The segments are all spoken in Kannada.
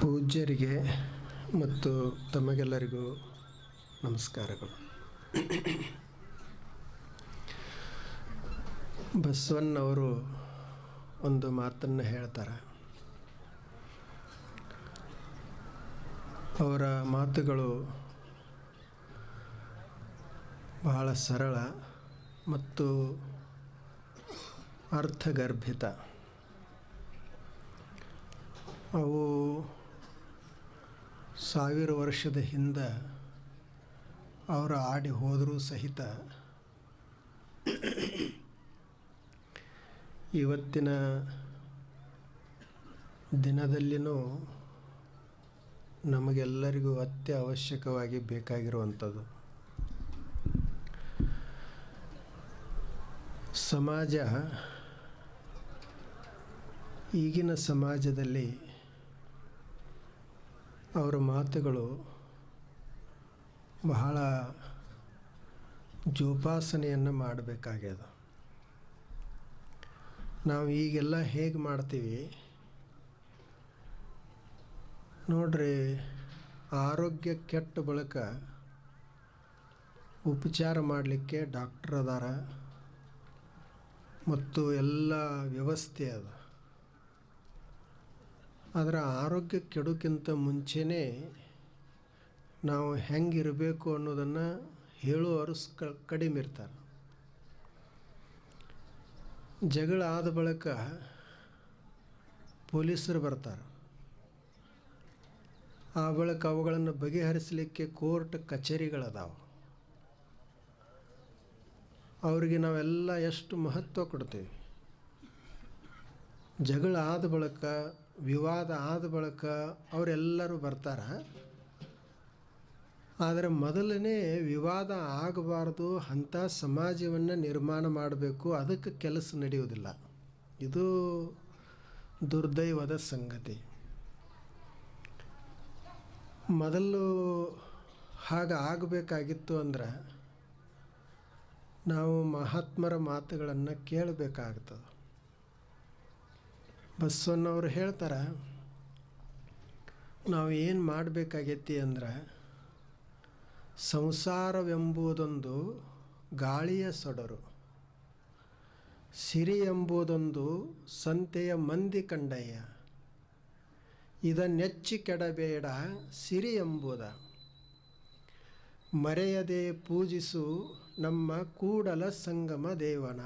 ಪೂಜ್ಯರಿಗೆ ಮತ್ತು ತಮಗೆಲ್ಲರಿಗೂ ನಮಸ್ಕಾರಗಳು. ಬಸವಣ್ಣವರು ಒಂದು ಮಾತನ್ನು ಹೇಳ್ತಾರೆ. ಅವರ ಮಾತುಗಳು ಬಹಳ ಸರಳ ಮತ್ತು ಅರ್ಥಗರ್ಭಿತ. ಅವು 1000 ವರ್ಷದ ಹಿಂದೆ ಅವರು ಆಡಿ ಹೋದರೂ ಸಹಿತ ಇವತ್ತಿನ ದಿನದಲ್ಲಿನೂ ನಮಗೆಲ್ಲರಿಗೂ ಅತ್ಯವಶ್ಯಕವಾಗಿ ಬೇಕಾಗಿರುವಂಥದ್ದು. ಸಮಾಜ, ಈಗಿನ ಸಮಾಜದಲ್ಲಿ ಅವರ ಮಾತುಗಳು ಬಹಳ ಜೋಪಾಸನೆಯನ್ನು ಮಾಡಬೇಕಾಗ್ಯದ. ನಾವು ಈಗೆಲ್ಲ ಹೇಗೆ ಮಾಡ್ತೀವಿ ನೋಡ್ರಿ, ಆರೋಗ್ಯ ಕೆಟ್ಟ ಬಳಿಕ ಉಪಚಾರ ಮಾಡಲಿಕ್ಕೆ ಡಾಕ್ಟರ್ ಅದಾರ ಮತ್ತು ಎಲ್ಲ ವ್ಯವಸ್ಥೆ ಅದ. ಆದರೆ ಆರೋಗ್ಯ ಕೆಡೋಕ್ಕಿಂತ ಮುಂಚೆನೇ ನಾವು ಹೆಂಗಿರಬೇಕು ಅನ್ನೋದನ್ನು ಹೇಳುವವರು ಕಡಿಮೆ ಇರ್ತಾರೆ. ಜಗಳ ಆದ ಬಳಿಕ ಪೊಲೀಸರು ಬರ್ತಾರೆ. ಆ ಬಳಿಕ ಅವುಗಳನ್ನು ಬಗೆಹರಿಸಲಿಕ್ಕೆ ಕೋರ್ಟ್ ಕಚೇರಿಗಳದಾವೆ. ಅವರಿಗೆ ನಾವೆಲ್ಲ ಎಷ್ಟು ಮಹತ್ವ ಕೊಡ್ತೀವಿ. ಜಗಳ ಆದ ಬಳಿಕ, ವಿವಾದ ಆದ ಬಳಿಕ ಅವರೆಲ್ಲರೂ ಬರ್ತಾರೆ. ಆದರೆ ಮೊದಲನೇ ವಿವಾದ ಆಗಬಾರ್ದು, ಅಂಥ ಸಮಾಜವನ್ನು ನಿರ್ಮಾಣ ಮಾಡಬೇಕು, ಅದಕ್ಕೆ ಕೆಲಸ ನಡೆಯುವುದಿಲ್ಲ. ಇದು ದುರ್ದೈವದ ಸಂಗತಿ. ಮೊದಲು ಹಾಗೆ ಆಗಬೇಕಾಗಿತ್ತು ಅಂದ್ರೆ ನಾವು ಮಹಾತ್ಮರ ಮಾತುಗಳನ್ನು ಕೇಳಬೇಕಾಗ್ತದೆ. ಬಸವಣ್ಣವರು ಹೇಳ್ತಾರೆ, ನಾವು ಏನು ಮಾಡಬೇಕಾಗೈತಿ ಅಂದ್ರೆ, ಸಂಸಾರವೆಂಬುದೊಂದು ಗಾಳಿಯ ಸೊಡರು, ಸಿರಿ ಎಂಬುದೊಂದು ಸಂತೆಯ ಮಂದಿ ಕಂಡಯ್ಯ, ಇದನ್ನೆಚ್ಚಿ ಕೆಡಬೇಡ ಸಿರಿ ಎಂಬುದ, ಮರೆಯದೆ ಪೂಜಿಸು ನಮ್ಮ ಕೂಡಲ ಸಂಗಮ ದೇವನ.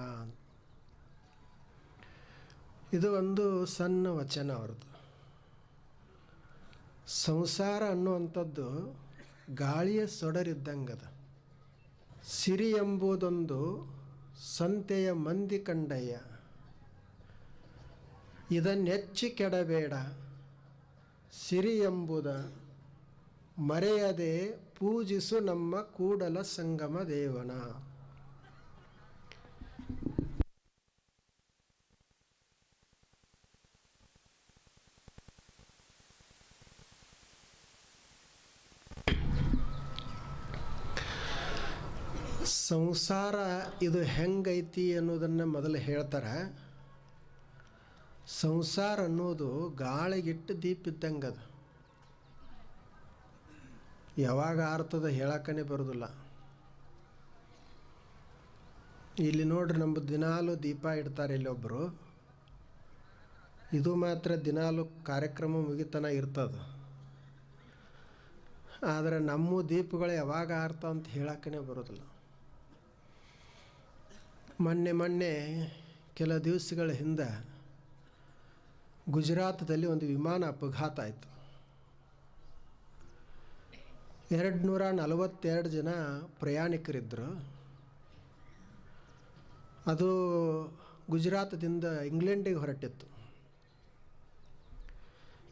ಇದು ಒಂದು ಸಣ್ಣ ವಚನ ಅವ್ರದ್ದು. ಸಂಸಾರ ಅನ್ನುವಂಥದ್ದು ಗಾಳಿಯ ಸೊಡರಿದ್ದಂಗದ. ಸಿರಿ ಎಂಬುದೊಂದು ಸಂತೆಯ ಮಂದಿ ಕಂಡಯ್ಯ, ಇದನ್ನೆಚ್ಚಿ ಕೆಡಬೇಡ ಸಿರಿ ಎಂಬುದ, ಮರೆಯದೆ ಪೂಜಿಸು ನಮ್ಮ ಕೂಡಲ ಸಂಗಮ ದೇವನ. ಸಂಸಾರ ಇದು ಹೆಂಗೈತಿ ಅನ್ನೋದನ್ನು ಮೊದಲು ಹೇಳ್ತಾರೆ. ಸಂಸಾರ ಅನ್ನೋದು ಗಾಳಿಗಿಟ್ಟು ದೀಪ ಇದ್ದಂಗದ. ಯಾವಾಗ ಆರ್ತದ ಹೇಳಕ್ಕನೇ ಬರೋದಿಲ್ಲ. ಇಲ್ಲಿ ನೋಡ್ರಿ, ನಮ್ಮ ದಿನಾಲು ದೀಪ ಇಡ್ತಾರೆ ಇಲ್ಲೊಬ್ಬರು. ಇದು ಮಾತ್ರ ದಿನಾಲು ಕಾರ್ಯಕ್ರಮ ಮುಗಿತನ ಇರ್ತದೆ. ಆದರೆ ನಮ್ಮ ದೀಪಗಳು ಯಾವಾಗ ಆರ್ತಾವ ಅಂತ ಹೇಳಕ್ಕನೇ ಬರೋದಿಲ್ಲ. ಮೊನ್ನೆ ಕೆಲ ದಿವಸಗಳ ಹಿಂದೆ ಗುಜರಾತದಲ್ಲಿ ಒಂದು ವಿಮಾನ ಅಪಘಾತ ಆಯಿತು. 242 ಜನ ಪ್ರಯಾಣಿಕರಿದ್ದರು. ಅದು ಗುಜರಾತದಿಂದ ಇಂಗ್ಲೆಂಡಿಗೆ ಹೊರಟಿತ್ತು.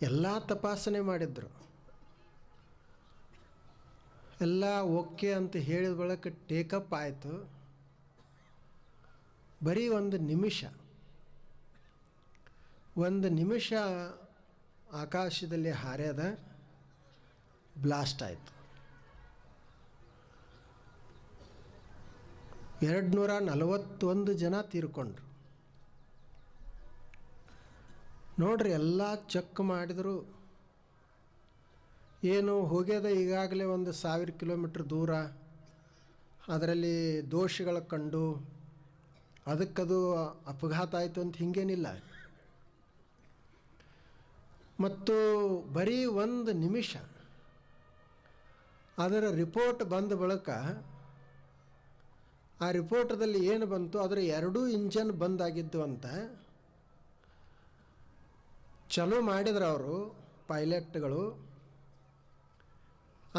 ಎಲ್ಲ ತಪಾಸಣೆ ಮಾಡಿದ್ರು. ಎಲ್ಲ ಓಕೆ ಅಂತ ಹೇಳಿದ ಬಳಿಕ ಟೇಕಪ್ ಆಯಿತು. ಬರೀ ಒಂದು ನಿಮಿಷ ಆಕಾಶದಲ್ಲಿ ಹಾರ್ಯದ, ಬ್ಲಾಸ್ಟ್ ಆಯಿತು. 241 ಜನ ತೀರ್ಕೊಂಡ್ರು. ನೋಡ್ರಿ, ಎಲ್ಲ ಚೆಕ್ ಮಾಡಿದ್ರು, ಏನು ಹೋಗ್ಯದ ಈಗಾಗಲೇ 1,000 ಕಿಲೋಮೀಟ್ರ್ ದೂರ, ಅದರಲ್ಲಿ ದೋಷಗಳ ಕಂಡು ಅದಕ್ಕದು ಅಪಘಾತ ಆಯಿತು ಅಂತ ಹಿಂಗೇನಿಲ್ಲ. ಮತ್ತು ಬರೀ 1 ನಿಮಿಷ ಅದರ ರಿಪೋರ್ಟ್ ಬಂದ ಬಳಿಕ ಆ ರಿಪೋರ್ಟದಲ್ಲಿ ಏನು ಬಂತು, ಅದರ 2 ಇಂಜನ್ ಬಂದಾಗಿದ್ದು ಅಂತ ಚಲೋ ಮಾಡಿದ್ರು ಅವರು ಪೈಲಟ್ಗಳು.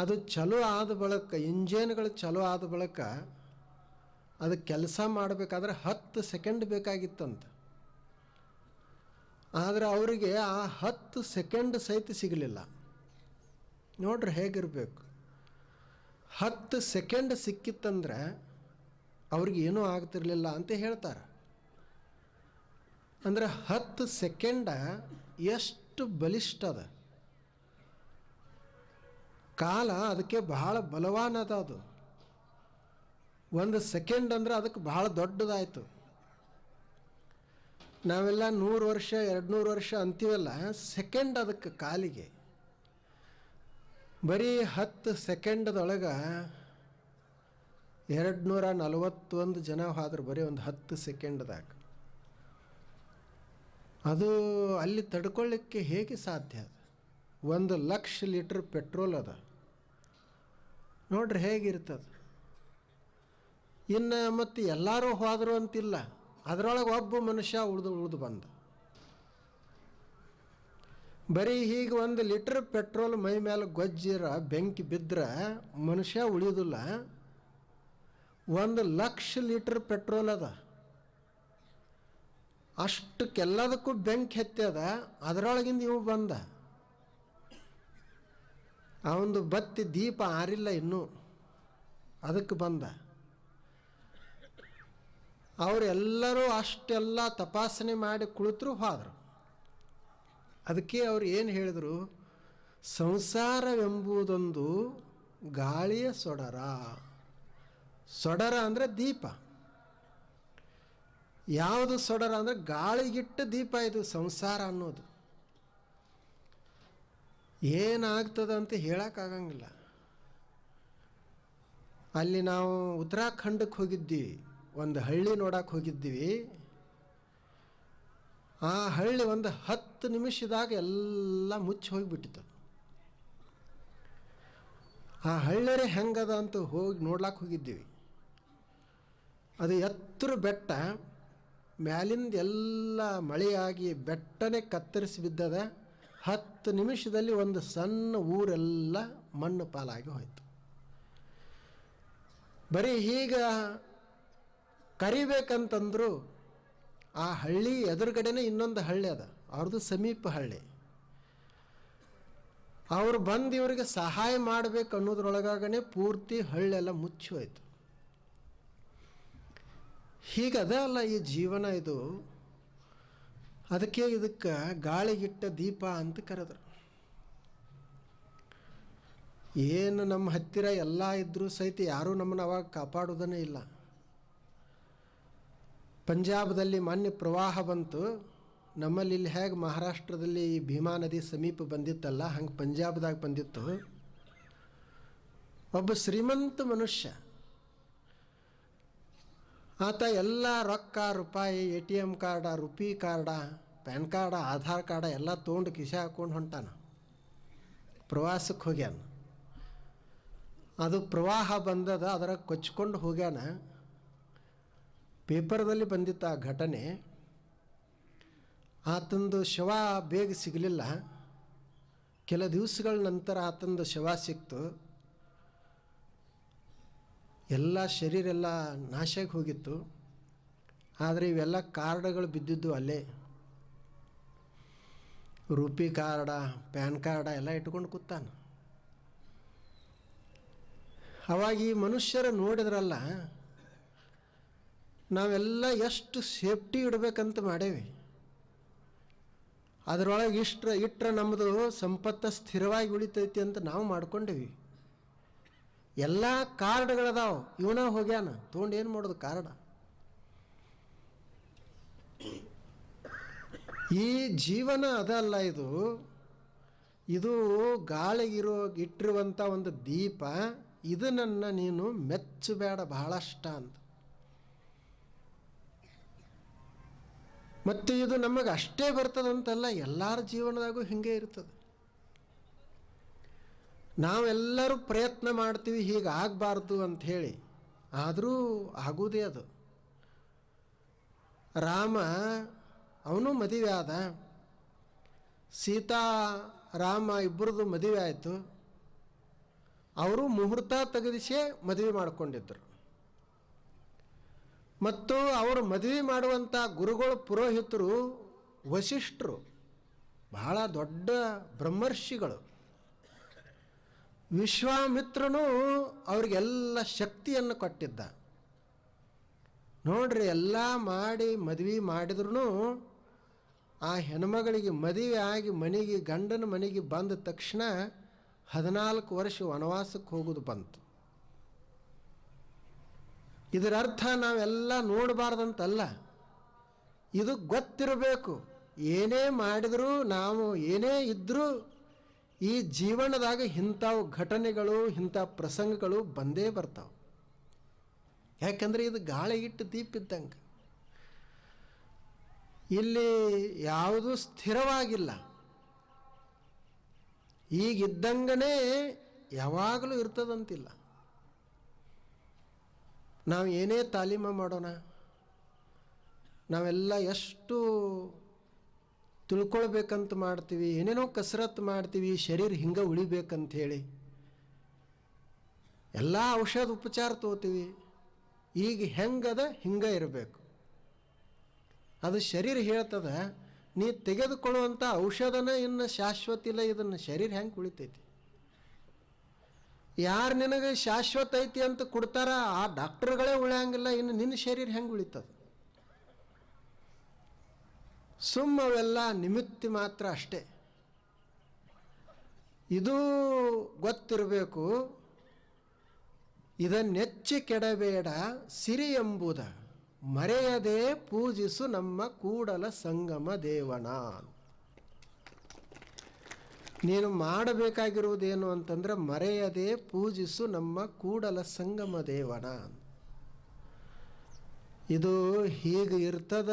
ಅದು ಚಲೋ ಆದ ಬಳಿಕ, ಇಂಜನ್ಗಳು ಚಲೋ ಆದ ಬಳಿಕ ಅದು ಕೆಲಸ ಮಾಡಬೇಕಾದ್ರೆ 10 ಸೆಕೆಂಡ್ ಬೇಕಾಗಿತ್ತಂತ. ಆದರೆ ಅವರಿಗೆ ಆ 10 ಸೆಕೆಂಡ್ ಸಹಿತ ಸಿಗಲಿಲ್ಲ. ನೋಡ್ರಿ ಹೇಗಿರಬೇಕು. 10 ಸೆಕೆಂಡ್ ಸಿಕ್ಕಿತ್ತಂದ್ರೆ ಅವ್ರಿಗೆ ಏನೂ ಆಗ್ತಿರ್ಲಿಲ್ಲ ಅಂತ ಹೇಳ್ತಾರೆ. ಅಂದರೆ 10 ಸೆಕೆಂಡ ಎಷ್ಟು ಬಲಿಷ್ಠ ಅದ, ಕಾಲ ಅದಕ್ಕೆ ಬಹಳ ಬಲವಾನದ. ಅದು 1 ಸೆಕೆಂಡ್ ಅಂದರೆ ಅದಕ್ಕೆ ಬಹಳ ದೊಡ್ಡದಾಯಿತು. ನಾವೆಲ್ಲ 100 ವರ್ಷ 200 ವರ್ಷ ಅಂತೀವಲ್ಲ, ಸೆಕೆಂಡ್ ಅದಕ್ಕೆ ಕಾಲಿಗೆ. ಬರೀ 10 ಸೆಕೆಂಡದೊಳಗೆ 241 ಜನ ಹೋದ್ರು ಬರೀ ಒಂದು 10 ಸೆಕೆಂಡ್ದಾಗ. ಅದು ಅಲ್ಲಿ ತಡ್ಕೊಳ್ಳಿಕ್ಕೆ ಹೇಗೆ ಸಾಧ್ಯ? ಅದು 1,00,000 ಲೀಟ್ರ್ ಪೆಟ್ರೋಲ್ ಅದ. ನೋಡ್ರಿ ಹೇಗಿರ್ತದೆ. ಇನ್ನು ಮತ್ತು ಎಲ್ಲರೂ ಹೋದರು ಅಂತಿಲ್ಲ, ಅದರೊಳಗೆ ಒಬ್ಬ ಮನುಷ್ಯ ಉಳಿದು ಬಂದ. ಬರೀ ಹೀಗೆ 1 ಲೀಟ್ರ್ ಪೆಟ್ರೋಲ್ ಮೈ ಮೇಲೆ ಗೊಜ್ಜಿರ ಬೆಂಕಿ ಬಿದ್ದರೆ ಮನುಷ್ಯ ಉಳಿಯೋದಿಲ್ಲ. 1,00,000 ಲೀಟ್ರ್ ಪೆಟ್ರೋಲ್ ಅದ. ಅಷ್ಟಕ್ಕೆಲ್ಲದಕ್ಕೂ ಬೆಂಕಿ ಹತ್ಯದ. ಅದರೊಳಗಿಂದ ಇವು ಬಂದ. ಆ ಒಂದು ಬತ್ತಿ ದೀಪ ಆರಿಲ್ಲ ಇನ್ನೂ, ಅದಕ್ಕೆ ಬಂದ. ಅವರೆಲ್ಲರೂ ಅಷ್ಟೆಲ್ಲ ತಪಾಸಣೆ ಮಾಡಿ ಕುಳಿತರು ಹೋದರು. ಅದಕ್ಕೆ ಅವ್ರು ಏನು ಹೇಳಿದರು, ಸಂಸಾರವೆಂಬುದೊಂದು ಗಾಳಿಯ ಸೊಡರ. ಸೊಡರ ಅಂದರೆ ದೀಪ. ಯಾವುದು ಸೊಡರ ಅಂದರೆ ಗಾಳಿಗಿಟ್ಟ ದೀಪ ಇದು ಸಂಸಾರ ಅನ್ನೋದು. ಏನಾಗ್ತದೆ ಅಂತ ಹೇಳೋಕ್ಕಾಗಂಗಿಲ್ಲ. ಅಲ್ಲಿ ನಾವು ಉತ್ತರಾಖಂಡಕ್ಕೆ ಹೋಗಿದ್ದೀವಿ, ಒಂದು ಹಳ್ಳಿ ನೋಡಕ್ಕೆ ಹೋಗಿದ್ದೀವಿ. ಆ ಹಳ್ಳಿ ಒಂದು 10 ನಿಮಿಷದಾಗ ಎಲ್ಲ ಮುಚ್ಚಿ ಹೋಗಿಬಿಟ್ಟಿತ್ತು. ಆ ಹಳ್ಳಿರೇ ಹೆಂಗದ ಅಂತ ಹೋಗಿ ನೋಡ್ಲಾಕ್ಕೆ ಹೋಗಿದ್ದೀವಿ. ಅದು ಎತ್ತರ ಬೆಟ್ಟ, ಮ್ಯಾಲಿಂದ ಎಲ್ಲ ಮಳೆಯಾಗಿ ಬೆಟ್ಟನೇ ಕತ್ತರಿಸಿ ಬಿದ್ದದ. 10 ನಿಮಿಷದಲ್ಲಿ ಒಂದು ಸಣ್ಣ ಊರೆಲ್ಲ ಮಣ್ಣು ಪಾಲಾಗಿ ಹೋಯಿತು. ಬರೀ ಹೀಗೆ ಕರಿಬೇಕಂತಂದ್ರು ಆ ಹಳ್ಳಿ ಎದುರುಗಡೆನೇ ಇನ್ನೊಂದು ಹಳ್ಳಿ ಅದ, ಅವ್ರದ್ದು ಸಮೀಪ ಹಳ್ಳಿ. ಅವರು ಬಂದು ಇವರಿಗೆ ಸಹಾಯ ಮಾಡಬೇಕು ಅನ್ನೋದ್ರೊಳಗಾಗನೇ ಪೂರ್ತಿ ಹಳ್ಳೆಲ್ಲ ಮುಚ್ಚಿ ಹೋಯ್ತು. ಹೀಗದ ಅಲ್ಲ ಈ ಜೀವನ ಇದು. ಅದಕ್ಕೆ ಇದಕ್ಕೆ ಗಾಳಿಗಿಟ್ಟ ದೀಪ ಅಂತ ಕರೆದ್ರು. ಏನು ನಮ್ಮ ಹತ್ತಿರ ಎಲ್ಲ ಇದ್ದರೂ ಸಹಿತ ಯಾರೂ ನಮ್ಮನ್ನು ಅವಾಗ ಕಾಪಾಡೋದನ್ನೇ ಇಲ್ಲ. ಪಂಜಾಬದಲ್ಲಿ ಮಾನ್ಯ ಪ್ರವಾಹ ಬಂತು. ನಮ್ಮಲ್ಲಿ ಇಲ್ಲಿ ಹೇಗೆ ಮಹಾರಾಷ್ಟ್ರದಲ್ಲಿ ಭೀಮಾ ನದಿ ಸಮೀಪ ಬಂದಿತ್ತಲ್ಲ, ಹಂಗೆ ಪಂಜಾಬ್ದಾಗ ಬಂದಿತ್ತು. ಒಬ್ಬ ಶ್ರೀಮಂತ ಮನುಷ್ಯ, ಆತ ಎಲ್ಲ ರೊಕ್ಕ ರೂಪಾಯಿ, ATM card, rupee card, PAN card, Aadhaar card ಎಲ್ಲ ತೊಗೊಂಡು ಕಿಸೆ ಹಾಕ್ಕೊಂಡು ಹೊಂಟಾನ. ಪ್ರವಾಸಕ್ಕೆ ಹೋಗ್ಯಾನ. ಅದು ಪ್ರವಾಹ ಬಂದದ, ಅದರ ಕೊಚ್ಕೊಂಡು ಹೋಗ್ಯಾನ. ಪೇಪರ್ದಲ್ಲಿ ಬಂದಿತ್ತು ಆ ಘಟನೆ. ಆತಂದು ಶವ ಬೇಗ ಸಿಗಲಿಲ್ಲ. ಕೆಲ ದಿವಸಗಳ ನಂತರ ಆತಂದು ಶವ ಸಿಕ್ತು. ಎಲ್ಲ ಶರೀರೆಲ್ಲ ನಾಶಾಗಿ ಹೋಗಿತ್ತು. ಆದರೆ ಇವೆಲ್ಲ ಕಾರ್ಡ್ಗಳು ಬಿದ್ದಿದ್ದು ಅಲ್ಲೇ. ರುಪಿ ಕಾರ್ಡ, ಪ್ಯಾನ್ ಕಾರ್ಡ ಎಲ್ಲ ಇಟ್ಕೊಂಡು ಕೂತಾನ. ಅವಾಗ ಈ ಮನುಷ್ಯರು ನೋಡಿದ್ರಲ್ಲ, ನಾವೆಲ್ಲ ಎಷ್ಟು ಸೇಫ್ಟಿ ಇಡಬೇಕಂತ ಮಾಡೇವಿ. ಅದರೊಳಗೆ ಇಟ್ಟರೆ ನಮ್ಮದು ಸಂಪತ್ತು ಸ್ಥಿರವಾಗಿ ಉಳಿತೈತಿ ಅಂತ ನಾವು ಮಾಡ್ಕೊಂಡೇವಿ. ಎಲ್ಲ ಕಾರ್ಡ್ಗಳದಾವು, ಇವನ ಹೋಗ್ಯಾನ ತೊಗೊಂಡು ಏನು ಮಾಡೋದು ಕಾರ್ಡ. ಈ ಜೀವನ ಅದಲ್ಲ ಇದು. ಇದು ಇಟ್ಟಿರುವಂಥ ಒಂದು ದೀಪ, ಇದನ್ನು ನೀನು ಮೆಚ್ಚಬೇಡ ಬಹಳಷ್ಟ ಅಂತ. ಮತ್ತು ಇದು ನಮಗೆ ಅಷ್ಟೇ ಬರ್ತದಂತಲ್ಲ, ಎಲ್ಲರ ಜೀವನದಾಗೂ ಹಿಂಗೆ ಇರ್ತದೆ. ನಾವೆಲ್ಲರೂ ಪ್ರಯತ್ನ ಮಾಡ್ತೀವಿ ಹೀಗಾಗಬಾರ್ದು ಅಂಥೇಳಿ, ಆದರೂ ಆಗುವುದೇ ಅದು. ರಾಮ ಅವನು ಮದುವೆ ಆದ, ಸೀತಾ ರಾಮ ಇಬ್ಬರದು ಮದುವೆ ಆಯಿತು. ಅವರು ಮುಹೂರ್ತ ತೆಗೆದಿಸೇ ಮದುವೆ ಮಾಡಿಕೊಂಡಿದ್ದರು. ಮತ್ತು ಅವರು ಮದುವೆ ಮಾಡುವಂಥ ಗುರುಗಳು ಪುರೋಹಿತರು ವಸಿಷ್ಠರು, ಬಹಳ ದೊಡ್ಡ ಬ್ರಹ್ಮರ್ಷಿಗಳು. ವಿಶ್ವಾಮಿತ್ರನು ಅವ್ರಿಗೆಲ್ಲ ಶಕ್ತಿಯನ್ನು ಕೊಟ್ಟಿದ್ದ. ನೋಡ್ರಿ, ಎಲ್ಲ ಮಾಡಿ ಮದುವೆ ಮಾಡಿದ್ರು ಆ ಹೆಣ್ಮಗಳಿಗೆ ಮದುವೆ ಆಗಿ ಗಂಡನ ಮನೆಗೆ ಬಂದ ತಕ್ಷಣ 14 ವರ್ಷ ವನವಾಸಕ್ಕೆ ಹೋಗೋದು ಬಂತು. ಇದರ ಅರ್ಥ ನಾವೆಲ್ಲ ನೋಡಬಾರ್ದಂತಲ್ಲ, ಇದು ಗೊತ್ತಿರಬೇಕು. ಏನೇ ಮಾಡಿದರೂ, ನಾವು ಏನೇ ಇದ್ದರೂ ಈ ಜೀವನದಾಗ ಇಂಥವು ಘಟನೆಗಳು, ಇಂಥ ಪ್ರಸಂಗಗಳು ಬಂದೇ ಬರ್ತಾವೆ. ಯಾಕಂದರೆ ಇದು ಗಾಳಿಗಿಟ್ಟು ದೀಪ ಇದ್ದಂಗೆ. ಇಲ್ಲಿ ಯಾವುದೂ ಸ್ಥಿರವಾಗಿಲ್ಲ, ಈಗಿದ್ದಂಗನೇ ಯಾವಾಗಲೂ ಇರ್ತದಂತಿಲ್ಲ. ನಾವು ಏನೇ ತಾಲೀಮ ಮಾಡೋಣ, ನಾವೆಲ್ಲ ಎಷ್ಟು ತಿಳ್ಕೊಳ್ಬೇಕಂತ ಮಾಡ್ತೀವಿ, ಏನೇನೋ ಕಸರತ್ತು ಮಾಡ್ತೀವಿ, ಶರೀರ ಹಿಂಗೆ ಉಳಿಬೇಕಂಥೇಳಿ ಎಲ್ಲ ಔಷಧ ಉಪಚಾರ ತಗೋತೀವಿ. ಈಗ ಹೆಂಗದ ಹಿಂಗೆ ಇರಬೇಕು. ಅದು ಶರೀರ ಹೇಳ್ತದ, ನೀ ತೆಗೆದುಕೊಳ್ಳುವಂಥ ಔಷಧನ ಇನ್ನು ಶಾಶ್ವತ ಇಲ್ಲ, ಇದನ್ನು ಶರೀರ ಹೆಂಗೆ ಉಳಿತೈತಿ? ಯಾರು ನಿನಗೆ ಶಾಶ್ವತ ಐತಿ ಅಂತ ಕೊಡ್ತಾರ ಆ ಡಾಕ್ಟರ್ಗಳೇ ಉಳಿಯಂಗಿಲ್ಲ, ಇನ್ನು ನಿನ್ನ ಶರೀರ ಹೆಂಗೆ ಉಳಿತದ? ಅವೆಲ್ಲ ನಿಮಿತ್ತ ಮಾತ್ರ ಅಷ್ಟೇ. ಇದು ಗೊತ್ತಿರಬೇಕು. ಇದನ್ನೆಚ್ಚಿ ಕೆಡಬೇಡ ಸಿರಿ ಎಂಬುದ ಮರೆಯದೆ ಪೂಜಿಸು ನಮ್ಮ ಕೂಡಲ ಸಂಗಮ ದೇವನ. ನೀನು ಮಾಡಬೇಕಾಗಿರುವುದೇನು ಅಂತಂದ್ರೆ, ಮರೆಯದೆ ಪೂಜಿಸು ನಮ್ಮ ಕೂಡಲ ಸಂಗಮ ದೇವನ. ಇದು ಹೀಗೆ ಇರ್ತದ,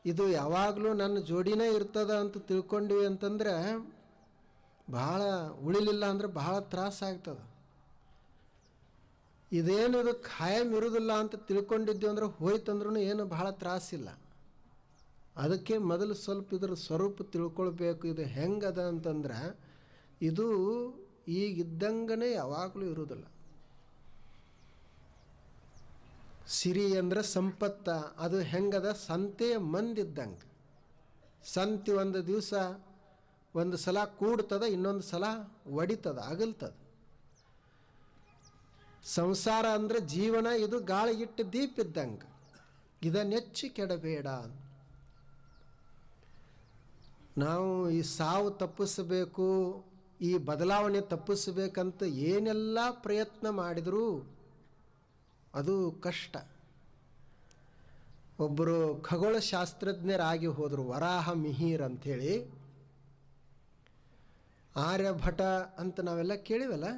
ಇದು ಯಾವಾಗಲೂ ನನ್ನ ಜೋಡಿನೇ ಇರ್ತದ ಅಂತ ತಿಳ್ಕೊಂಡ್ವಿ ಅಂತಂದ್ರೆ ಭಾಳ ಉಳಿಲಿಲ್ಲ ಅಂದ್ರೆ ಭಾಳ ತ್ರಾಸಾಗ್ತದೆ. ಇದೇನು ಇದು ಖಾಯಂ ಇರುವುದಿಲ್ಲ ಅಂತ ತಿಳ್ಕೊಂಡಿದ್ವಿ ಅಂದ್ರೆ ಹೋಯ್ತಂದ್ರೂ ಏನು ಭಾಳ ತ್ರಾಸಿಲ್ಲ. ಅದಕ್ಕೆ ಮೊದಲು ಸ್ವಲ್ಪ ಇದ್ರ ಸ್ವರೂಪ ತಿಳ್ಕೊಳ್ಬೇಕು. ಇದು ಹೆಂಗದ ಅಂತಂದ್ರೆ, ಇದು ಈಗಿದ್ದಂಗನೇ ಯಾವಾಗಲೂ ಇರುವುದಿಲ್ಲ. ಸಿರಿ ಅಂದ್ರೆ ಸಂಪತ್ತ, ಅದು ಹೆಂಗದ? ಸಂತೆಯ ಮಂದಿದ್ದಂಗೆ. ಸಂತಿ ಒಂದು ದಿವಸ ಒಂದು ಸಲ ಕೂಡ್ತದ, ಇನ್ನೊಂದು ಸಲ ಒಡಿತದ, ಅಗಲ್ತದ. ಸಂಸಾರ ಅಂದರೆ ಜೀವನ, ಇದು ಗಾಳಿಗಿಟ್ಟು ದೀಪ ಇದ್ದಂಗೆ. ಇದನ್ನೆಚ್ಚಿ ಕೆಡಬೇಡ. ನಾವು ಈ ಸಾವು ತಪ್ಪಿಸಬೇಕು, ಈ ಬದಲಾವಣೆ ತಪ್ಪಿಸಬೇಕಂತ ಏನೆಲ್ಲ ಪ್ರಯತ್ನ ಮಾಡಿದರೂ ಅದು ಕಷ್ಟ. ಒಬ್ಬರು ಖಗೋಳಶಾಸ್ತ್ರಜ್ಞರಾಗಿ ಹೋದರು, ವರಾಹ ಮಿಹಿರ್ ಅಂಥೇಳಿ. ಆರ್ಯಭಟ ಅಂತ ನಾವೆಲ್ಲ ಕೇಳಿವಲ್ಲ,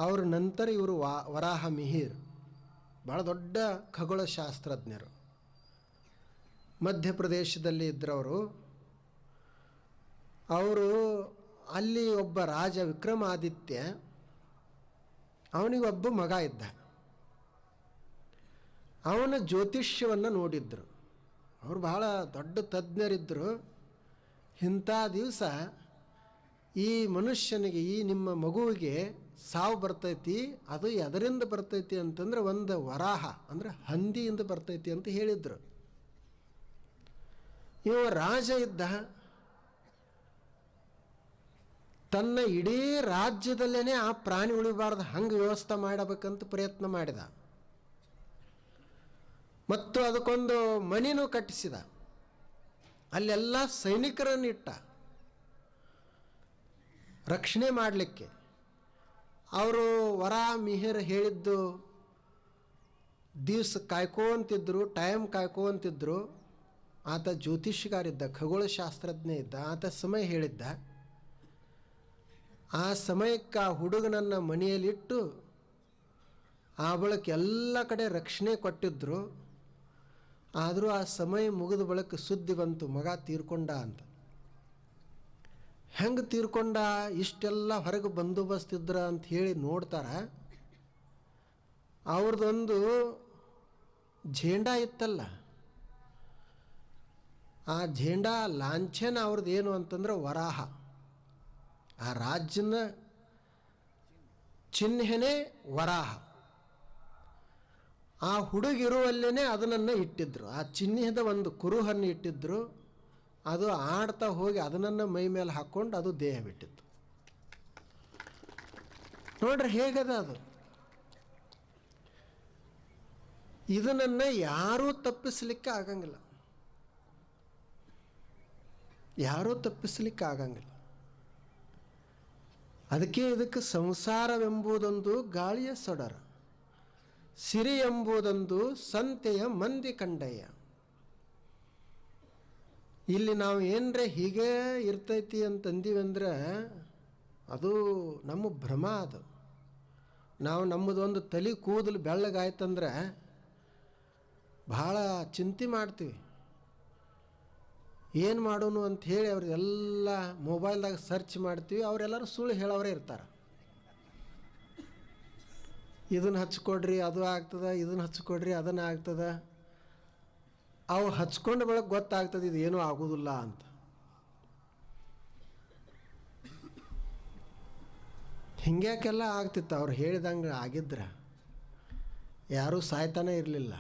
ಅವ್ರ ನಂತರ ಇವರು ವರಾಹ ಮಿಹಿರ್ ಭಾಳ ದೊಡ್ಡ ಖಗೋಳಶಾಸ್ತ್ರಜ್ಞರು. ಮಧ್ಯಪ್ರದೇಶದಲ್ಲಿ ಇದ್ದರವರು. ಅವರು ಅಲ್ಲಿ ಒಬ್ಬ ರಾಜ ವಿಕ್ರಮಾದಿತ್ಯ, ಅವನಿಗೊಬ್ಬ ಮಗ ಇದ್ದ. ಅವನ ಜ್ಯೋತಿಷ್ಯವನ್ನು ನೋಡಿದ್ರು. ಅವರು ಬಹಳ ದೊಡ್ಡ ತಜ್ಞರಿದ್ದರು. ಇಂಥ ದಿವಸ ಈ ಮನುಷ್ಯನಿಗೆ, ಈ ನಿಮ್ಮ ಮಗುವಿಗೆ ಸಾವು ಬರ್ತೈತಿ, ಅದು ಎದರಿಂದ ಬರ್ತೈತಿ ಅಂತಂದ್ರೆ ಒಂದು ವರಾಹ ಅಂದರೆ ಹಂದಿಯಿಂದ ಬರ್ತೈತಿ ಅಂತ ಹೇಳಿದರು. ಇವ ರಾಜ ಇದ್ದ, ತನ್ನ ಇಡೀ ರಾಜ್ಯದಲ್ಲೇ ಆ ಪ್ರಾಣಿ ಉಳಿಬಾರ್ದು ಹಂಗೆ ವ್ಯವಸ್ಥೆ ಮಾಡಬೇಕಂತ ಪ್ರಯತ್ನ ಮಾಡಿದ. ಮತ್ತು ಅದಕ್ಕೊಂದು ಮಣಿನೂ ಕಟ್ಟಿಸಿದ. ಅಲ್ಲೆಲ್ಲ ಸೈನಿಕರನ್ನು ಇಟ್ಟ ರಕ್ಷಣೆ ಮಾಡಲಿಕ್ಕೆ. ಅವರು ವರಾಹ ಮಿಹಿರ್ ಹೇಳಿದ್ದು ದಿವಸ ಕಾಯ್ಕೋಂತಿದ್ರು, ಟೈಮ್ ಕಾಯ್ಕೋಂತಿದ್ರು. ಆತ ಜ್ಯೋತಿಷ್ಯಗಾರಿದ್ದ, ಖಗೋಳಶಾಸ್ತ್ರಜ್ಞ ಇದ್ದ. ಆತ ಸಮಯ ಹೇಳಿದ್ದ. ಆ ಸಮಯಕ್ಕೆ ಆ ಹುಡುಗನನ್ನು ಮನೆಯಲ್ಲಿಟ್ಟು ಆ ಬಳಿಕ ಎಲ್ಲ ಕಡೆ ರಕ್ಷಣೆ ಕೊಟ್ಟಿದ್ದರು. ಆದರೂ ಆ ಸಮಯ ಮುಗಿದ ಬಳಿಕ ಸುದ್ದಿ ಬಂತು, ಮಗ ತೀರ್ಕೊಂಡ ಅಂತ. ಹೆಂಗೆ ತೀರ್ಕೊಂಡ, ಇಷ್ಟೆಲ್ಲ ಹೊರಗೆ ಬಂದೋಬಸ್ತಿದ್ರ ಅಂತ ಹೇಳಿ ನೋಡ್ತಾರೆ. ಅವ್ರದ್ದೊಂದು ಝೇಂಡಾ ಇತ್ತಲ್ಲ, ಆ ಝೇಂಡಾ ಲಾಂಛನ ಅವ್ರದ್ದು ಏನು ಅಂತಂದ್ರೆ ವರಾಹ. ಆ ರಾಜ್ಯನ ಚಿಹ್ನೆನೇ ವರಾಹ. ಆ ಹುಡುಗಿರುವಲ್ಲೇ ಅದನ್ನು ಇಟ್ಟಿದ್ರು. ಆ ಚಿಹ್ನೆದ ಒಂದು ಕುರುಹನ್ನು ಇಟ್ಟಿದ್ರು. ಅದು ಆಡ್ತಾ ಹೋಗಿ ಅದನ್ನು ಮೈ ಮೇಲೆ ಹಾಕ್ಕೊಂಡು ಅದು ದೇಹ ಬಿಟ್ಟಿತ್ತು. ನೋಡ್ರಿ ಹೇಗದ ಅದು. ಇದನ್ನು ಯಾರೂ ತಪ್ಪಿಸಲಿಕ್ಕೆ ಆಗಂಗಿಲ್ಲ, ಯಾರೂ ತಪ್ಪಿಸಲಿಕ್ಕೆ ಆಗಂಗಿಲ್ಲ. ಅದಕ್ಕೆ ಇದಕ್ಕೆ ಸಂಸಾರವೆಂಬುದೊಂದು ಗಾಳಿಯ ಸೊಡರ, ಸಿರಿ ಎಂಬುದೊಂದು ಸಂತೆಯ ಮಂದಿ ಕಂಡಯ್ಯ. ಇಲ್ಲಿ ನಾವು ಏನರೇ ಹೀಗೆ ಇರ್ತೈತಿ ಅಂತಂದೀವಂದ್ರೆ ಅದು ನಮ್ಮ ಭ್ರಮ. ಅದು ನಾವು ನಮ್ಮದೊಂದು ತಲೆ ಕೂದಲು ಬೆಳ್ಳಗಾಯ್ತಂದ್ರೆ ಭಾಳ ಚಿಂತೆ ಮಾಡ್ತೀವಿ. ಏನು ಮಾಡೋನು ಅಂಥೇಳಿ ಅವ್ರದ್ದೆಲ್ಲ ಮೊಬೈಲ್ದಾಗ ಸರ್ಚ್ ಮಾಡ್ತೀವಿ. ಅವರೆಲ್ಲರೂ ಸುಳ್ಳು ಹೇಳೋರೇ ಇರ್ತಾರೆ. ಇದನ್ನು ಹಚ್ಕೊಡ್ರಿ ಅದು ಆಗ್ತದೆ, ಇದನ್ನು ಹಚ್ಕೊಡ್ರಿ ಅದನ್ನು ಆಗ್ತದೆ. ಅವು ಹಚ್ಕೊಂಡ ಬಳಕ ಗೊತ್ತಾಗ್ತದೆ ಇದು ಏನೂ ಆಗೋದಿಲ್ಲ ಅಂತ. ಹಿಂಗ್ಯಾಕೆಲ್ಲ ಆಗ್ತಿತ್ತು. ಅವ್ರು ಹೇಳಿದಂಗೆ ಆಗಿದ್ರೆ ಯಾರೂ ಸಾಯ್ತಾನೆ ಇರಲಿಲ್ಲ,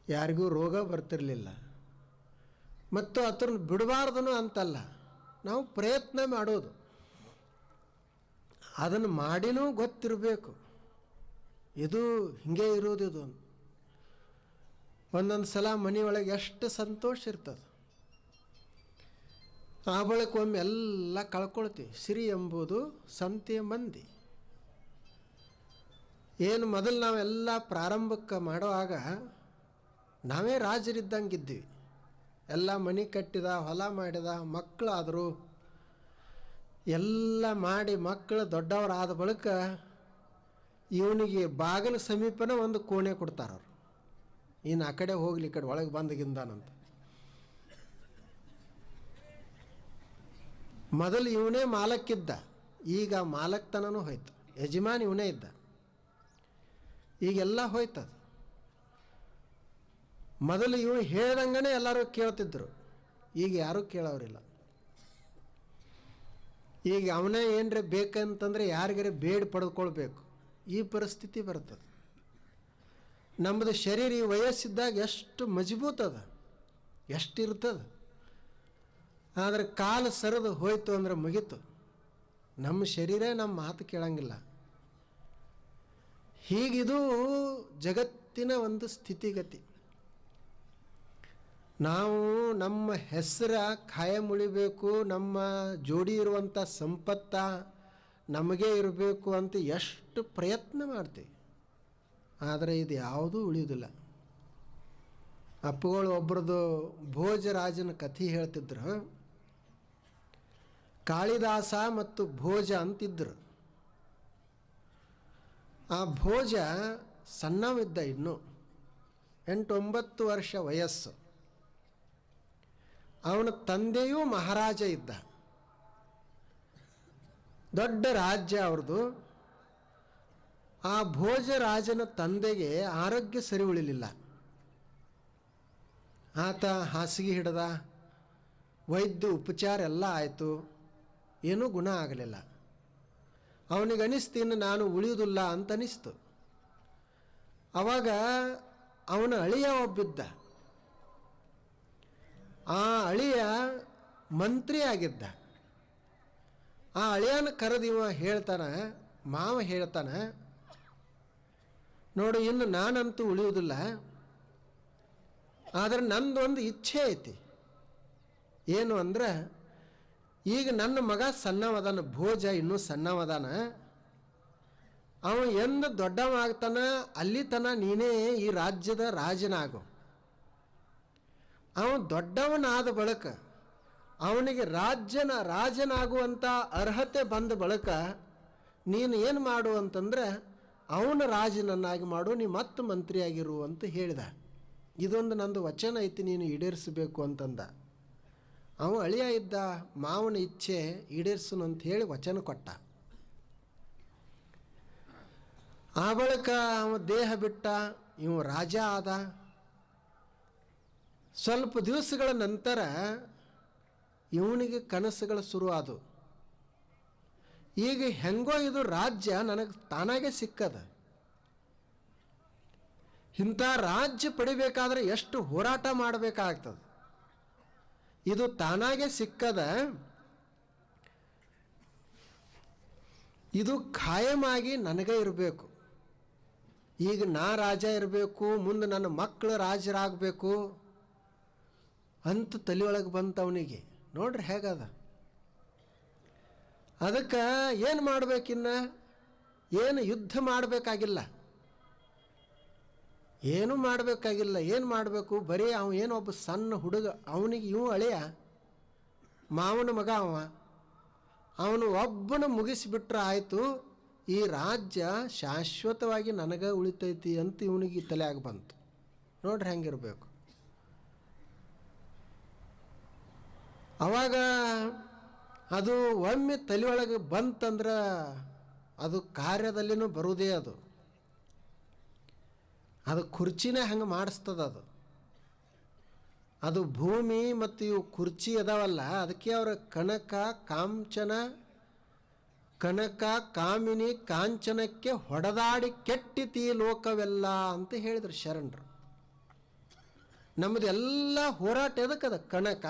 ಯಾರಿಗೂ ರೋಗ ಬರ್ತಿರಲಿಲ್ಲ. ಮತ್ತು ಅದನ್ನು ಬಿಡಬಾರ್ದನು ಅಂತಲ್ಲ, ನಾವು ಪ್ರಯತ್ನ ಮಾಡೋದು. ಅದನ್ನು ಮಾಡಿನೂ ಗೊತ್ತಿರಬೇಕು ಇದು ಹಿಂಗೆ ಇರೋದು. ಇದು ಒಂದೊಂದು ಸಲ ಮನೆಯೊಳಗೆ ಎಷ್ಟು ಸಂತೋಷ ಇರ್ತದೆ, ಆ ಬಳಿಕ ಒಮ್ಮೆ ಎಲ್ಲ ಕಳ್ಕೊಳ್ತೀವಿ. ಸಿರಿ ಎಂಬುದು ಸಂತೆಯ ಮಂದಿ. ಏನು ಮೊದಲು ನಾವೆಲ್ಲ ಪ್ರಾರಂಭಕ್ಕೆ ಮಾಡುವಾಗ ನಾವೇ ರಾಜರಿದ್ದಂಗಿದ್ದೀವಿ. ಎಲ್ಲ ಮನೆ ಕಟ್ಟಿದ, ಹೊಲ ಮಾಡಿದ, ಮಕ್ಕಳಾದರು, ಎಲ್ಲ ಮಾಡಿ ಮಕ್ಕಳು ದೊಡ್ಡವರಾದ ಬಳಿಕ ಇವನಿಗೆ ಬಾಗಿಲ ಸಮೀಪನ ಒಂದು ಕೋಣೆ ಕೊಡ್ತಾರವ್ರು. ಇನ್ನು ಆ ಕಡೆ ಹೋಗ್ಲಿ, ಈ ಕಡೆ ಒಳಗೆ ಬಂದಗಿಂದಾನಂತ. ಮೊದಲು ಇವನೇ ಮಾಲಕ್ಕಿದ್ದ, ಈಗ ಮಾಲಕ್ತನೂ ಹೋಯ್ತು. ಯಜಮಾನ್ ಇವನೇ ಇದ್ದ, ಈಗೆಲ್ಲ ಹೋಯ್ತದು. ಮೊದಲು ಇವನು ಹೇಳ್ದಂಗನೇ ಎಲ್ಲರೂ ಕೇಳ್ತಿದ್ರು, ಈಗ ಯಾರೂ ಕೇಳೋರಿಲ್ಲ. ಈಗ ಅವನೇ ಏನರೇ ಬೇಕಂತಂದರೆ ಯಾರಿಗಾರೆ ಬೇಡ ಪಡೆದುಕೊಳ್ಬೇಕು, ಈ ಪರಿಸ್ಥಿತಿ ಬರ್ತದೆ. ನಮ್ಮದು ಶರೀರ ಈ ವಯಸ್ಸಿದ್ದಾಗ ಎಷ್ಟು ಮಜಬೂತ್ ಅದ, ಎಷ್ಟಿರ್ತದೆ. ಆದರೆ ಕಾಲು ಸರಿದು ಹೋಯ್ತು ಅಂದ್ರೆ ಮುಗೀತು. ನಮ್ಮ ಶರೀರ ನಮ್ಮ ಮಾತು ಕೇಳಂಗಿಲ್ಲ. ಹೀಗಿದು ಜಗತ್ತಿನ ಒಂದು ಸ್ಥಿತಿಗತಿ. ನಾವು ನಮ್ಮ ಹೆಸರ ಖಾಯಂ ಉಳಿಬೇಕು, ನಮ್ಮ ಜೋಡಿ ಇರುವಂಥ ಸಂಪತ್ತ ನಮಗೆ ಇರಬೇಕು ಅಂತ ಎಷ್ಟು ಪ್ರಯತ್ನ ಮಾಡ್ತೀವಿ. ಆದರೆ ಇದು ಯಾವುದೂ ಉಳಿಯೋದಿಲ್ಲ. ಅಪ್ಪುಗಳು ಒಬ್ಬರದು ಭೋಜರಾಜನ ಕಥೆ ಹೇಳ್ತಿದ್ರು. ಕಾಳಿದಾಸ ಮತ್ತು ಭೋಜ ಅಂತಿದ್ರು. ಆ ಭೋಜ ಸಣ್ಣವಿದ್ದ, ಇನ್ನೂ 8-9 ವರ್ಷ ವಯಸ್ಸು. ಅವನ ತಂದೆಯೂ ಮಹಾರಾಜ ಇದ್ದ, ದೊಡ್ಡ ರಾಜ್ಯ ಅವ್ರದ್ದು. ಆ ಭೋಜರಾಜನ ತಂದೆಗೆ ಆರೋಗ್ಯ ಸರಿ ಉಳಿಲಿಲ್ಲ. ಆತ ಹಾಸಿಗೆ ಹಿಡ್ದ, ವೈದ್ಯ ಉಪಚಾರ ಎಲ್ಲ ಆಯಿತು, ಏನೂ ಗುಣ ಆಗಲಿಲ್ಲ. ಅವನಿಗೆ ಅನಿಸ್ತು ಇನ್ನು ನಾನು ಉಳಿಯುವುದಿಲ್ಲ ಅಂತ ಅನಿಸ್ತು. ಆವಾಗ ಅವನ ಅಳಿಯ ಒಬ್ಬಿದ್ದ. ಆ ಅಳಿಯ ಮಂತ್ರಿ ಆಗಿದ್ದ. ಆ ಅಳಿಯನ ಕರೆದಿವ ಹೇಳ್ತಾನೆ, ಮಾವ ಹೇಳ್ತಾನೆ, ನೋಡು ಇನ್ನು ನಾನಂತೂ ಉಳಿಯುವುದಿಲ್ಲ, ಆದರೆ ನಂದೊಂದು ಇಚ್ಛೆ ಐತಿ. ಏನು ಅಂದ್ರೆ, ಈಗ ನನ್ನ ಮಗ ಸಣ್ಣವದಾನ, ಭೋಜ ಇನ್ನೂ ಸಣ್ಣವದಾನ. ಅವ ಎಂದು ದೊಡ್ಡವ ಆಗ್ತಾನ ಅಲ್ಲಿ ತನ ನೀನೇ ಈ ರಾಜ್ಯದ ರಾಜನಾಗು. ಅವನು ದೊಡ್ಡವನಾದ ಬಳಿಕ ಅವನಿಗೆ ರಾಜನಾಗುವಂಥ ಅರ್ಹತೆ ಬಂದ ಬಳಿಕ ನೀನು ಏನು ಮಾಡು ಅಂತಂದ್ರೆ ಅವನ ರಾಜನನ್ನಾಗಿ ಮಾಡು, ನೀ ಮತ್ತೆ ಮಂತ್ರಿಯಾಗಿರು ಅಂತ ಹೇಳಿದ. ಇದೊಂದು ನಂದು ವಚನ ಐತಿ, ನೀನು ಈಡೇರಿಸಬೇಕು ಅಂತಂದ. ಅವ ಅಳಿಯ ಇದ್ದ, ಮಾವನ ಇಚ್ಛೆ ಈಡೇರಿಸನು ಅಂತ ಹೇಳಿ ವಚನ ಕೊಟ್ಟ. ಆ ಬಳಿಕ ಅವ ದೇಹ ಬಿಟ್ಟ, ಇವ ರಾಜ ಆದ. ಸ್ವಲ್ಪ ದಿವಸಗಳ ನಂತರ ಇವನಿಗೆ ಕನಸುಗಳು ಶುರು ಆದವು. ಈಗ ಹೆಂಗೋ ಇದು ರಾಜ್ಯ ನನಗೆ ತಾನಾಗೆ ಸಿಕ್ಕದ, ಇಂಥ ರಾಜ್ಯ ಪಡಿಬೇಕಾದ್ರೆ ಎಷ್ಟು ಹೋರಾಟ ಮಾಡಬೇಕಾಗ್ತದೆ, ಇದು ತಾನಾಗೆ ಸಿಕ್ಕದ, ಇದು ಖಾಯಮಾಗಿ ನನಗೆ ಇರಬೇಕು. ಈಗ ನಾ ರಾಜ ಇರಬೇಕು, ಮುಂದೆ ನನ್ನ ಮಕ್ಕಳು ರಾಜರಾಗಬೇಕು ಅಂತ ತಲೆಯೊಳಗೆ ಬಂತವನಿಗೆ. ನೋಡ್ರಿ ಹೇಗದ. ಅದಕ್ಕೆ ಏನು ಮಾಡಬೇಕಿನ್ನ, ಏನು ಯುದ್ಧ ಮಾಡಬೇಕಾಗಿಲ್ಲ, ಏನೂ ಮಾಡಬೇಕಾಗಿಲ್ಲ. ಏನು ಮಾಡಬೇಕು, ಬರೀ ಏನೊಬ್ಬ ಸಣ್ಣ ಹುಡುಗ, ಅವನಿಗೆ ಇವು ಅಳೆಯ ಮಾವನ ಮಗ, ಅವನು ಒಬ್ಬನ ಮುಗಿಸಿಬಿಟ್ರೆ ಆಯಿತು, ಈ ರಾಜ್ಯ ಶಾಶ್ವತವಾಗಿ ನನಗೆ ಉಳಿತೈತಿ ಅಂತ ಇವನಿಗೆ ತಲೆಯಾಗ ಬಂತು. ನೋಡ್ರಿ ಹೆಂಗಿರಬೇಕು. ಅವಾಗ ಅದು ಒಮ್ಮೆ ತಲೆಯೊಳಗೆ ಬಂತಂದ್ರೆ ಅದು ಕಾರ್ಯದಲ್ಲಿನೂ ಬರುವುದೇ. ಅದು ಕುರ್ಚಿನೇ ಹಂಗೆ ಮಾಡಿಸ್ತದ. ಅದು ಭೂಮಿ ಮತ್ತು ಇವು ಕುರ್ಚಿ ಅದಾವಲ್ಲ, ಅದಕ್ಕೆ ಅವರ ಕನಕ ಕಾಮಿನಿ ಕಾಂಚನಕ್ಕೆ ಹೊಡೆದಾಡಿ ಕೆಟ್ಟಿತಿ ಲೋಕವೆಲ್ಲ ಅಂತ ಹೇಳಿದ್ರು ಶರಣರು. ನಮ್ಮದೆಲ್ಲ ಹೋರಾಟ ಎದಕ್ಕದ, ಕನಕ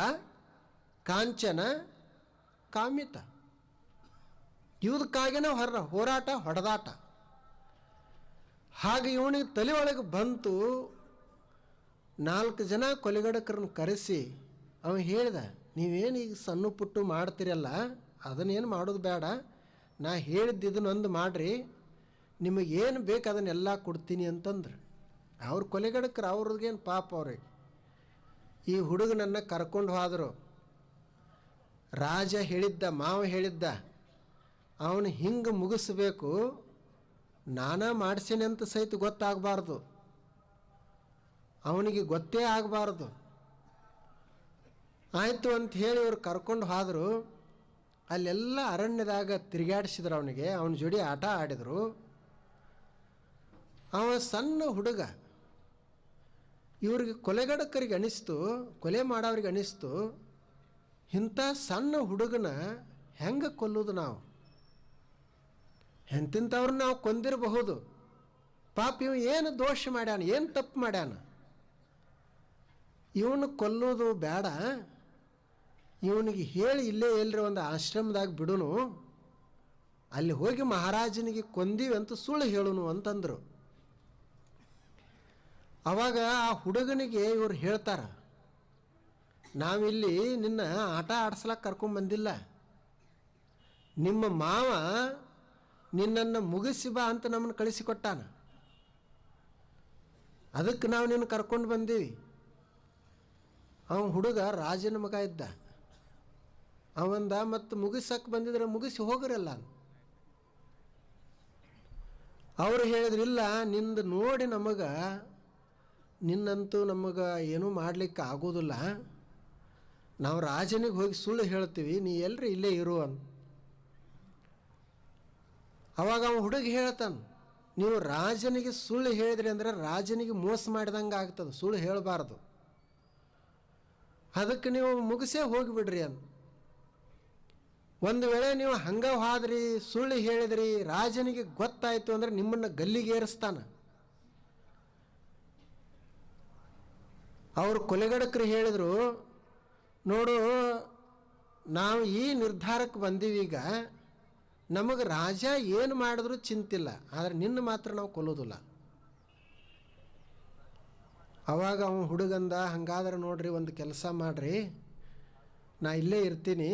ಕಾಂಚನ ಕಾಮಿತ, ಇವುದಕ್ಕಾಗಿನ ಹೋರಾಟ ಹೊಡೆದಾಟ. ಹಾಗೆ ಇವನಿಗೆ ತಲೆಯೊಳಗೆ ಬಂತು. 4 ಜನ ಕೊಲೆಗಡಕರನ್ನು ಕರೆಸಿ ಅವ ಹೇಳಿದ, ನೀವೇನು ಈಗ ಸಣ್ಣ ಪುಟ್ಟು ಮಾಡ್ತೀರಲ್ಲ, ಅದನ್ನೇನು ಮಾಡೋದು ಬೇಡ, ನಾ ಹೇಳಿದ್ದೊಂದು ಮಾಡಿರಿ, ನಿಮಗೇನು ಬೇಕು ಅದನ್ನೆಲ್ಲ ಕೊಡ್ತೀನಿ ಅಂತಂದ್ರೆ. ಅವ್ರ ಕೊಲೆಗಡಕರು ಅವ್ರಿಗೇನು ಪಾಪ, ಅವ್ರಿಗೆ ಈ ಹುಡುಗನನ್ನು ಕರ್ಕೊಂಡು ಹೋದರು. ರಾಜ ಹೇಳಿದ್ದ, ಮಾವ ಹೇಳಿದ್ದ, ಅವನು ಹಿಂಗೆ ಮುಗಿಸ್ಬೇಕು, ನಾನಾ ಮಾಡಿಸೇನೆ ಅಂತ ಸಹಿತ ಗೊತ್ತಾಗಬಾರ್ದು, ಅವನಿಗೆ ಗೊತ್ತೇ ಆಗಬಾರ್ದು. ಆಯಿತು ಅಂತ ಹೇಳಿ ಇವ್ರು ಕರ್ಕೊಂಡು ಹೋದರು. ಅಲ್ಲೆಲ್ಲ ಅರಣ್ಯದಾಗ ತಿರುಗಾಡಿಸಿದ್ರು, ಅವನ ಜೋಡಿ ಆಟ ಆಡಿದರು. ಅವ ಸಣ್ಣ ಹುಡುಗ. ಇವ್ರಿಗೆ ಕೊಲೆಗಡಕರಿಗೆ ಅನಿಸ್ತು, ಕೊಲೆ ಮಾಡೋರಿಗೆ ಅನಿಸ್ತು, ಇಂಥ ಸಣ್ಣ ಹುಡುಗನ ಹೆಂಗೆ ಕೊಲ್ಲೋದು ನಾವು, ಎಂತಿಂಥವ್ರನ್ನ ನಾವು ಕೊಂದಿರಬಹುದು, ಪಾಪ ಇವ ಏನು ದೋಷ ಮಾಡ್ಯಾನ, ಏನು ತಪ್ಪು ಮಾಡ್ಯಾನ, ಇವನು ಕೊಲ್ಲೋದು ಬೇಡ, ಇವನಿಗೆ ಹೇಳಿ ಇಲ್ಲೇ ಎಲ್ಲರ ಒಂದು ಆಶ್ರಮದಾಗ ಬಿಡುನು, ಅಲ್ಲಿ ಹೋಗಿ ಮಹಾರಾಜನಿಗೆ ಕೊಂದೀವಿ ಅಂತ ಸುಳ್ಳು ಹೇಳುನು ಅಂತಂದರು. ಅವಾಗ ಆ ಹುಡುಗನಿಗೆ ಇವ್ರು ಹೇಳ್ತಾರೆ, ನಾವಿಲ್ಲಿ ನಿನ್ನ ಆಟ ಆಡ್ಸ್ಲಕ್ಕೆ ಕರ್ಕೊಂಡ್ಬಂದಿಲ್ಲ, ನಿಮ್ಮ ಮಾವ ನಿನ್ನನ್ನು ಮುಗಿಸಿ ಬಾ ಅಂತ ನಮ್ಮನ್ನು ಕಳಿಸಿಕೊಟ್ಟಾನ, ಅದಕ್ಕೆ ನಾವು ನಿನ್ನ ಕರ್ಕೊಂಡು ಬಂದೀವಿ. ಅವನ ಹುಡುಗ ರಾಜನ ಮಗ ಇದ್ದ. ಅವಂದ ಮತ್ತು ಮುಗಿಸಕ್ಕೆ ಬಂದಿದ್ರೆ ಮುಗಿಸಿ ಹೋಗ್ರಲ್ಲ. ಅವರು ಹೇಳಿದ್ರಿಲ್ಲ, ನಿಂದು ನೋಡಿ ನಿನ್ನಂತೂ ನಮಗೆ ಏನೂ ಮಾಡಲಿಕ್ಕೆ ಆಗೋದಿಲ್ಲ, ನಾವು ರಾಜನಿಗೆ ಹೋಗಿ ಸುಳ್ಳು ಹೇಳ್ತೀವಿ, ನೀ ಎಲ್ಲರೂ ಇಲ್ಲೇ ಇರು ಅಂತ. ಅವಾಗ ಅವನು ಹುಡುಗ ಹೇಳ್ತಾನೆ, ನೀವು ರಾಜನಿಗೆ ಸುಳ್ಳು ಹೇಳಿದ್ರಿ ಅಂದರೆ ರಾಜನಿಗೆ ಮೋಸ ಮಾಡಿದಂಗೆ ಆಗ್ತದೆ, ಸುಳ್ಳು ಹೇಳಬಾರ್ದು, ಅದಕ್ಕೆ ನೀವು ಮುಗಿಸೇ ಹೋಗಿಬಿಡ್ರಿ ಅಂತ. ಒಂದು ವೇಳೆ ನೀವು ಹಂಗೆ ಹೋದ್ರಿ, ಸುಳ್ಳು ಹೇಳಿದ್ರಿ, ರಾಜನಿಗೆ ಗೊತ್ತಾಯಿತು ಅಂದರೆ ನಿಮ್ಮನ್ನು ಗಲ್ಲಿಗೆ ಏರಿಸ್ತಾನೆ. ಅವರು ಕೊಲೆಗಡಕರು ಹೇಳಿದರು, ನೋಡು ನಾವು ಈ ನಿರ್ಧಾರಕ್ಕೆ ಬಂದೀವೀಗ, ನಮಗೆ ರಾಜ ಏನು ಮಾಡಿದ್ರೂ ಚಿಂತಿಲ್ಲ, ಆದರೆ ನಿನ್ನ ಮಾತ್ರ ನಾವು ಕೊಲ್ಲೋದಿಲ್ಲ. ಅವಾಗ ಅವನು ಹುಡುಗಂದ, ಹಂಗಾದ್ರೆ ನೋಡ್ರಿ ಒಂದು ಕೆಲಸ ಮಾಡಿರಿ, ನಾ ಇಲ್ಲೇ ಇರ್ತೀನಿ,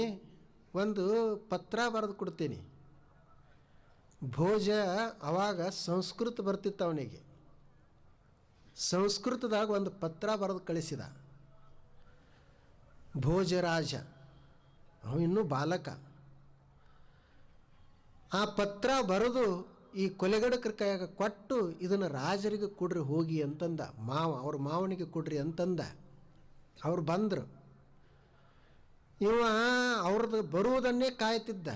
ಒಂದು ಪತ್ರ ಬರೆದು ಕೊಡ್ತೀನಿ. ಭೋಜ ಅವಾಗ ಸಂಸ್ಕೃತ ಬರ್ತಿತ್ತು ಅವನಿಗೆ, ಸಂಸ್ಕೃತದಾಗ ಒಂದು ಪತ್ರ ಬರೆದು ಕಳಿಸಿದ. ಭೋಜರಾಜ, ಅವ ಇನ್ನೂ ಬಾಲಕ. ಆ ಪತ್ರ ಬರೆದು ಈ ಕೊಲೆಗಡಕರ ಕೈಯಾಗ ಕೊಟ್ಟು ಇದನ್ನು ರಾಜರಿಗೆ ಕೊಡ್ರಿ ಹೋಗಿ ಅಂತಂದ. ಅವ್ರ ಮಾವನಿಗೆ ಕೊಡ್ರಿ ಅಂತಂದ. ಅವ್ರು ಬಂದರು. ಇವ ಅವ್ರದ್ದು ಬರುವುದನ್ನೇ ಕಾಯ್ತಿದ್ದ.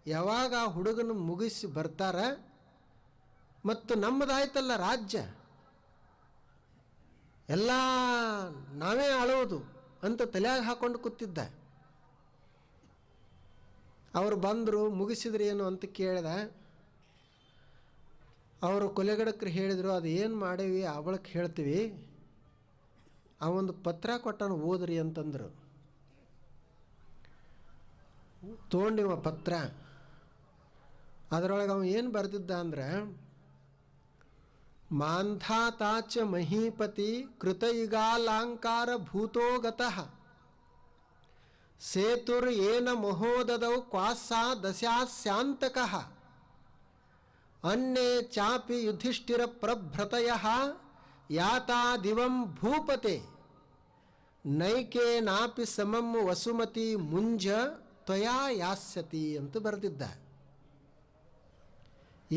ಯಾವಾಗ ಆ ಹುಡುಗನ ಮುಗಿಸಿ ಬರ್ತಾರ ಮತ್ತು ನಮ್ಮದಾಯ್ತಲ್ಲ ರಾಜ್ಯ, ಎಲ್ಲ ನಾವೇ ಆಳೋದು ಅಂತ ತಲೆಯಾಗ ಹಾಕೊಂಡು ಕೂತಿದ್ದ. ಅವರು ಬಂದರು. ಮುಗಿಸಿದ್ರೆ ಏನು ಅಂತ ಕೇಳಿದ. ಅವರು ಕೊಲೆಗಡಕರು ಹೇಳಿದರು, ಅದು ಏನು ಮಾಡೀವಿ ಅವಳಕ್ಕೆ ಹೇಳ್ತೀವಿ, ಆ ಒಂದು ಪತ್ರ ಕೊಟ್ಟನು ಓದ್ರಿ ಅಂತಂದರು. ತೊಗೊಂಡಿವ ಪತ್ರ. ಅದರೊಳಗೆ ಅವ ಏನು ಬರೆದಿದ್ದ ಅಂದ್ರೆ, ಮಾಂಧಾತಾಚ ಮಹೀಪತಿ ಕೃತಯುಗಾಲಾಂಕಾರ ಭೂತೋಗತಃ ಸೇತುರ್ ಏನ ಮಹೋದದೌ ಕ್ವಾಸಾ ದಶಾಸ್ಯಾಂತಕಃ ಅನ್ಯೇ ಚಾಪಿ ಯುಧಿಷ್ಠಿರ ಪ್ರಭೃತಯಃ ಯಾತಾ ದಿವಂ ಭೂಪತೆ ನೈಕೆ ನಾಪಿ ಸಮಂ ವಸುಮತಿ ಮುಂಜ ತ್ವಯಾ ಯಾಸ್ಯತಿ ಅಂತ ಬರೆದಿದ್ದ.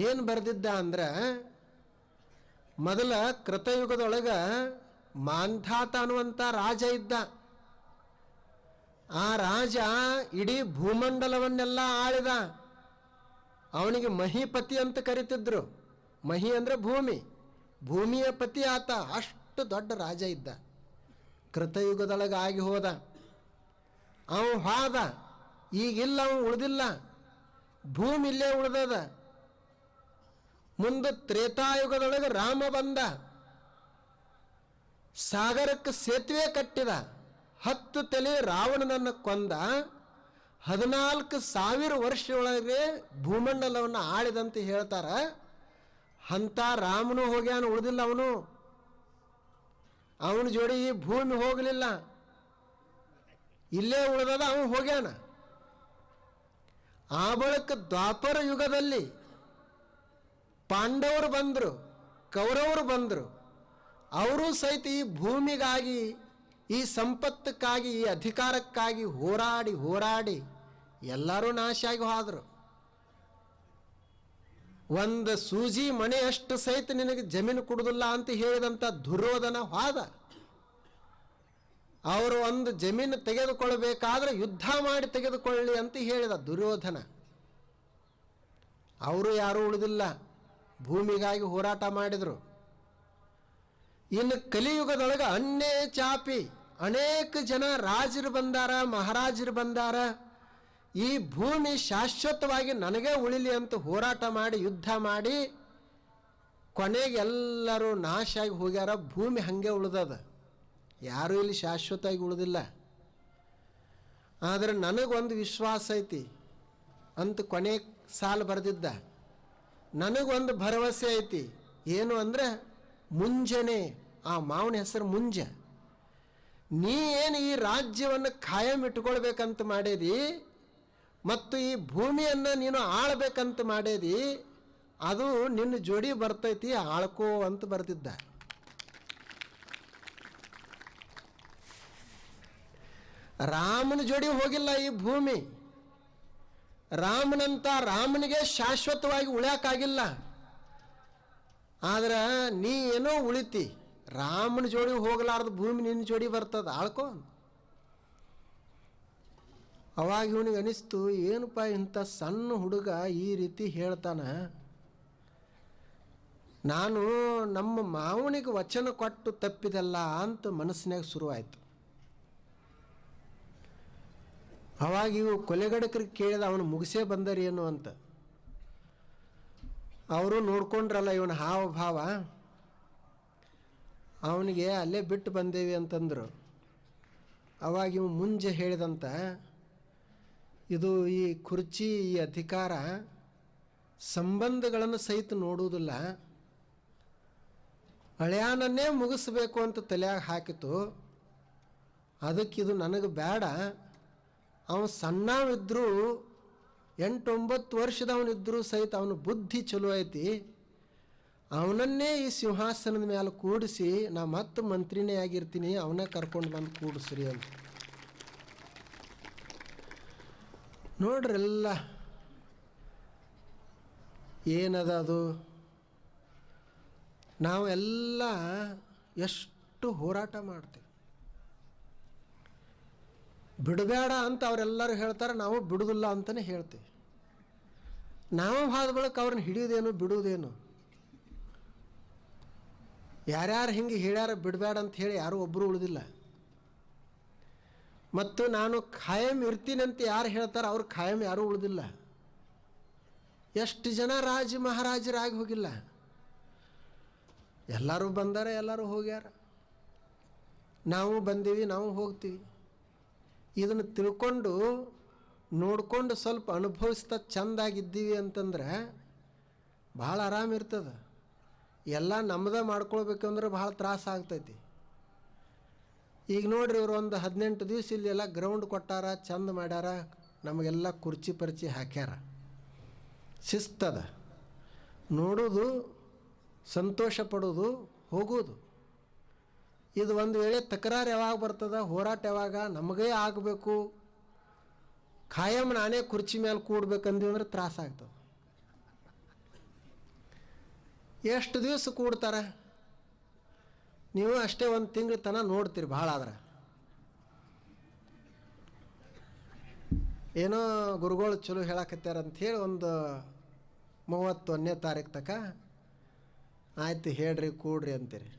ಏನು ಬರೆದಿದ್ದ ಅಂದ್ರೆ, ಮೊದಲ ಕೃತಯುಗದೊಳಗೆ ಮಾಂಧಾತ ಅನ್ನುವಂಥ ರಾಜ ಇದ್ದ. ಆ ರಾಜ ಇಡೀ ಭೂಮಂಡಲವನ್ನೆಲ್ಲ ಆಳಿದ. ಅವನಿಗೆ ಮಹಿಪತಿ ಅಂತ ಕರಿತಿದ್ರು. ಮಹಿ ಅಂದರೆ ಭೂಮಿ, ಭೂಮಿಯ ಪತಿ ಆತ. ಅಷ್ಟು ದೊಡ್ಡ ರಾಜ ಇದ್ದ. ಕೃತಯುಗದೊಳಗೆ ಆಗಿ ಹೋದ. ಅವ ಹೋದ. ಈಗಿಲ್ಲ, ಅವ ಉಳಿದಿಲ್ಲ. ಭೂಮಿ ಇಲ್ಲೇ ಉಳಿದದ. ಮುಂದೆ ತ್ರೇತಾಯುಗದೊಳಗೆ ರಾಮ ಬಂದ. ಸಾಗರಕ್ಕೆ ಸೇತುವೆ ಕಟ್ಟಿದ. 10 ತಲೆ ರಾವಣನನ್ನು ಕೊಂದ. 14,000 ವರ್ಷದೊಳಗೆ ಭೂಮಂಡಲವನ್ನು ಆಳಿದಂತೆ ಹೇಳ್ತಾರ. ಅಂಥ ರಾಮನು ಹೋಗ್ಯಾನ, ಉಳಿದಿಲ್ಲ ಅವನು. ಅವನ ಜೋಡಿ ಈ ಭೂಮಿ ಹೋಗಲಿಲ್ಲ, ಇಲ್ಲೇ ಉಳಿದದ, ಅವನು ಹೋಗ್ಯಾನ. ಆ ಬಳಿಕ ದ್ವಾಪರ ಯುಗದಲ್ಲಿ ಪಾಂಡವರು ಬಂದರು, ಕೌರವರು ಬಂದರು. ಅವರು ಸಹಿತ ಈ ಭೂಮಿಗಾಗಿ, ಈ ಸಂಪತ್ತಕ್ಕಾಗಿ, ಈ ಅಧಿಕಾರಕ್ಕಾಗಿ ಹೋರಾಡಿ ಹೋರಾಡಿ ಎಲ್ಲರೂ ನಾಶ ಆಗಿ ಹೋದರು. ಒಂದು ಸೂಜಿ ಮನೆಯಷ್ಟು ಸಹಿತ ನಿನಗೆ ಜಮೀನು ಕೊಡುವುದಿಲ್ಲ ಅಂತ ಹೇಳಿದಂಥ ದುರ್ಯೋಧನ ಹೋದ. ಅವರು ಒಂದು ಜಮೀನು ತೆಗೆದುಕೊಳ್ಳಬೇಕಾದ್ರೆ ಯುದ್ಧ ಮಾಡಿ ತೆಗೆದುಕೊಳ್ಳಿ ಅಂತ ಹೇಳಿದ ದುರ್ಯೋಧನ. ಅವರು ಯಾರೂ ಉಳಿದಿಲ್ಲ, ಭೂಮಿಗಾಗಿ ಹೋರಾಟ ಮಾಡಿದರು. ಇನ್ನು ಕಲಿಯುಗದೊಳಗೆ ಅನ್ಯೇ ಚಾಪಿ ಅನೇಕ ಜನ ರಾಜರು ಬಂದಾರ, ಮಹಾರಾಜರು ಬಂದಾರ. ಈ ಭೂಮಿ ಶಾಶ್ವತವಾಗಿ ನನಗೇ ಉಳಿಲಿ ಅಂತ ಹೋರಾಟ ಮಾಡಿ ಯುದ್ಧ ಮಾಡಿ ಕೊನೆಗೆ ಎಲ್ಲರೂ ನಾಶ ಆಗಿ ಹೋಗ್ಯಾರ. ಭೂಮಿ ಹಾಗೆ ಉಳಿದದ, ಯಾರೂ ಇಲ್ಲಿ ಶಾಶ್ವತವಾಗಿ ಉಳಿದಿಲ್ಲ. ಆದರೆ ನನಗೊಂದು ವಿಶ್ವಾಸ ಐತಿ ಅಂತ ಕೊನೆ ಸಾಲು ಬರೆದಿದ್ದ. ನನಗೊಂದು ಭರವಸೆ ಐತಿ. ಏನು ಅಂದರೆ, ಮುಂಜಾನೆ, ಆ ಮಾವನ ಹೆಸರು ಮುಂಜ, ನೀ ಏನು ಈ ರಾಜ್ಯವನ್ನು ಖಾಯಂ ಇಟ್ಕೊಳ್ಬೇಕಂತ ಮಾಡೇದಿ ಮತ್ತು ಈ ಭೂಮಿಯನ್ನು ನೀನು ಆಳ್ಬೇಕಂತ ಮಾಡೇದಿ, ಅದು ನಿನ್ನ ಜೋಡಿ ಬರ್ತೈತಿ, ಆಳ್ಕೋ ಅಂತ ಬರೆದಿದ್ದ. ರಾಮನ ಜೋಡಿ ಹೋಗಿಲ್ಲ ಈ ಭೂಮಿ. ರಾಮನಿಗೆ ಶಾಶ್ವತವಾಗಿ ಉಳ್ಯಾಕಾಗಿಲ್ಲ. ಆದ್ರೆ ನೀ ಏನೋ ಉಳಿತಿ, ರಾಮನ ಜೋಡಿ ಹೋಗಲಾರ್ದ ಭೂಮಿ ನಿನ್ನ ಜೋಡಿ ಬರ್ತದ, ಆಳ್ಕೋ. ಅವಾಗ ಇವನಿಗೆ ಅನಿಸ್ತು, ಏನಪ್ಪ ಇಂಥ ಸಣ್ಣ ಹುಡುಗ ಈ ರೀತಿ ಹೇಳ್ತಾನ, ನಾನು ನಮ್ಮ ಮಾವನಿಗೆ ವಚನ ಕೊಟ್ಟು ತಪ್ಪಿದಲ್ಲ ಅಂತ ಮನಸ್ಸಿನಾಗ ಶುರುವಾಯಿತು. ಅವಾಗ ಇವು ಕೊಲೆಗಡಕರಿಗೆ ಕೇಳಿದ, ಅವನು ಮುಗಿಸೇ ಬಂದರೇನು ಅಂತ. ಅವರು ನೋಡ್ಕೊಂಡ್ರಲ್ಲ ಇವನ ಹಾವ ಭಾವ, ಅವನಿಗೆ ಅಲ್ಲೇ ಬಿಟ್ಟು ಬಂದೇವಿ ಅಂತಂದರು. ಅವಾಗ ಇವು ಮುಂಜೆ ಹೇಳಿದಂತ, ಇದು ಈ ಕುರ್ಚಿ, ಈ ಅಧಿಕಾರ ಸಂಬಂಧಗಳನ್ನು ಸಹಿತ ನೋಡುವುದಿಲ್ಲ, ಹಳೆಯಾನನ್ನೇ ಮುಗಿಸ್ಬೇಕು ಅಂತ ತಲೆಯಾಗ ಹಾಕಿತು. ಅದಕ್ಕಿದು ನನಗೆ ಬೇಡ. ಅವನು ಸಣ್ಣವಿದ್ದರೂ 8-9 ವರ್ಷದವನಿದ್ದರೂ ಸಹಿತ ಅವನ ಬುದ್ಧಿ ಚಲೋ ಐತಿ. ಅವನನ್ನೇ ಈ ಸಿಂಹಾಸನದ ಮೇಲೆ ಕೂಡಿಸಿ ನಾ ಮತ್ತೆ ಮಂತ್ರಿನೇ ಆಗಿರ್ತೀನಿ, ಅವನೇ ಕರ್ಕೊಂಡು ಬಂದು ಕೂಡಿಸ್ರಿ ಅಂತ. ನೋಡ್ರಿ ಎಲ್ಲ ಏನದ ಅದು. ನಾವೆಲ್ಲ ಎಷ್ಟು ಹೋರಾಟ ಮಾಡ್ತೀವಿ. ಬಿಡಬೇಡ ಅಂತ ಅವರೆಲ್ಲರೂ ಹೇಳ್ತಾರೆ, ನಾವು ಬಿಡುವುದಿಲ್ಲ ಅಂತಲೇ ಹೇಳ್ತೀವಿ. ನಾವು ಆದ ಬಳಿಕ ಅವ್ರನ್ನ ಹಿಡಿಯೋದೇನು ಬಿಡುವುದೇನು? ಯಾರ್ಯಾರು ಹಿಂಗೆ ಹೇಳ್ಯಾರ ಬಿಡಬೇಡ ಅಂತ ಹೇಳಿ ಯಾರೂ ಒಬ್ಬರು ಉಳಿದಿಲ್ಲ. ಮತ್ತು ನಾನು ಖಾಯಂ ಇರ್ತೀನಂತ ಯಾರು ಹೇಳ್ತಾರೆ ಅವ್ರು ಖಾಯಂ ಯಾರೂ ಉಳಿದಿಲ್ಲ. ಎಷ್ಟು ಜನ ರಾಜ ಮಹಾರಾಜರಾಗಿ ಹೋಗಿಲ್ಲ. ಎಲ್ಲರೂ ಬಂದಾರೆ, ಎಲ್ಲರೂ ಹೋಗ್ಯಾರ. ನಾವು ಬಂದೀವಿ, ನಾವು ಹೋಗ್ತೀವಿ. ಇದನ್ನು ತಿಳ್ಕೊಂಡು ನೋಡಿಕೊಂಡು ಸ್ವಲ್ಪ ಅನುಭವಿಸ್ತಾ ಚೆಂದಾಗಿದ್ದೀವಿ ಅಂತಂದ್ರೆ ಭಾಳ ಆರಾಮಿರ್ತದೆ. ಎಲ್ಲ ನಮ್ಮದೇ ಮಾಡ್ಕೊಳ್ಬೇಕಂದ್ರೆ ಭಾಳ ತ್ರಾಸ ಆಗ್ತೈತಿ. ಈಗ ನೋಡ್ರಿ, ಇವರು ಒಂದು 18 ದಿವಸ ಇಲ್ಲೆಲ್ಲ ಗ್ರೌಂಡ್ ಕೊಟ್ಟಾರ, ಚಂದ ಮಾಡ್ಯಾರ, ನಮಗೆಲ್ಲ ಕುರ್ಚಿ ಪರಿಚಿ ಹಾಕ್ಯಾರ, ಶಿಸ್ತದ. ನೋಡೋದು, ಸಂತೋಷ ಪಡೋದು, ಹೋಗೋದು. ಇದು ಒಂದು ವೇಳೆ ತಕರಾರು ಯಾವಾಗ ಬರ್ತದೆ, ಹೋರಾಟ ಯಾವಾಗ ನಮಗೇ ಆಗಬೇಕು, ಖಾಯಂ ನಾನೇ ಕುರ್ಚಿ ಮೇಲೆ ಕೂಡ್ಬೇಕಂದ್ವಿ ಅಂದ್ರೆ ತ್ರಾಸ ಆಗ್ತದೆ. ಎಷ್ಟು ದಿವಸ ಕೂಡ್ತಾರೆ ನೀವು? ಅಷ್ಟೇ ಒಂದು ತಿಂಗಳ ತನಕ ನೋಡ್ತೀರಿ. ಭಾಳ ಆದ್ರೆ ಏನೋ ಗುರುಗಳು ಚಲೋ ಹೇಳಕತ್ಯಾರ ಅಂಥೇಳಿ ಒಂದು 31ನೇ ತಾರೀಕು ತನಕ ಆಯ್ತು ಹೇಳ್ರಿ ಕೂಡ್ರಿ ಅಂತೀರಿ.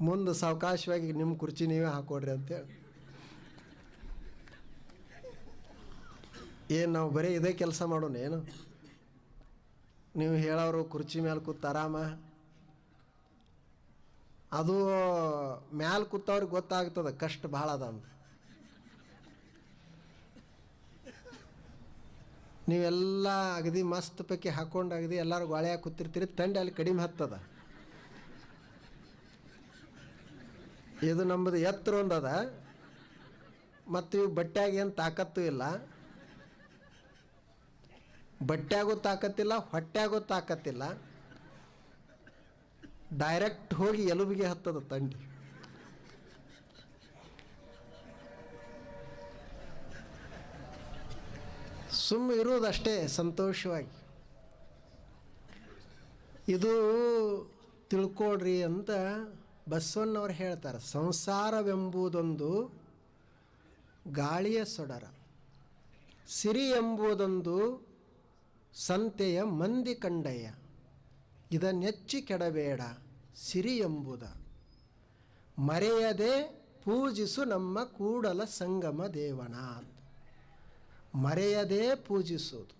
ಮುಂದೆ ಸಾವಕಾಶವಾಗಿ ನಿಮ್ಮ ಕುರ್ಚಿ ನೀವೇ ಹಾಕೊಡ್ರಿ ಅಂತೇಳಿ. ಏನು ನಾವು ಬರೀ ಇದೇ ಕೆಲಸ ಮಾಡೋಣ ಏನು? ನೀವು ಹೇಳೋರು ಕುರ್ಚಿ ಮೇಲೆ ಕೂತು ಆರಾಮ, ಅದು ಮ್ಯಾಲೆ ಕೂತವ್ರಿಗೆ ಗೊತ್ತಾಗ್ತದೆ ಕಷ್ಟ ಭಾಳ ಅದ ಅಂತ. ನೀವೆಲ್ಲ ಅಗದಿ ಮಸ್ತ್ ಪೈಕಿ ಹಾಕ್ಕೊಂಡು ಅಗದಿ ಎಲ್ಲರೂ ಗಾಳಿಯಾಗಿ ಕೂತಿರ್ತೀರಿ, ತಂಡಿ ಅಲ್ಲಿ ಕಡಿಮೆ ಹತ್ತದ. ಇದು ನಮ್ಮದು ಎತ್ತರ ಒಂದದ, ಮತ್ತು ಇವು ಬಟ್ಟೆಯಾಗ ಏನು ತಾಕತ್ತು ಇಲ್ಲ, ಬಟ್ಟೆಯಾಗೂ ತಾಕತ್ತಿಲ್ಲ, ಹೊಟ್ಟೆಯಾಗೂ ತಾಕತ್ತಿಲ್ಲ. ಡೈರೆಕ್ಟ್ ಹೋಗಿ ಎಲುಬಿಗೆ ಹತ್ತದ ತಂಡಿ. ಸುಮ್ಮ ಇರುವುದಷ್ಟೇ ಸಂತೋಷವಾಗಿ. ಇದು ತಿಳ್ಕೊಳ್ರಿ ಅಂತ ಬಸವಣ್ಣವ್ರು ಹೇಳ್ತಾರೆ. ಸಂಸಾರವೆಂಬುದೊಂದು ಗಾಳಿಯ ಸೊಡರ, ಸಿರಿ ಎಂಬುದೊಂದು ಸಂತೆಯ ಮಂದಿ ಕಂಡಯ್ಯ, ಇದನ್ನೆಚ್ಚಿ ಕೆಡಬೇಡ ಸಿರಿ ಎಂಬುದ, ಮರೆಯದೆ ಪೂಜಿಸು ನಮ್ಮ ಕೂಡಲ ಸಂಗಮ ದೇವನ. ಮರೆಯದೇ ಪೂಜಿಸೋದು,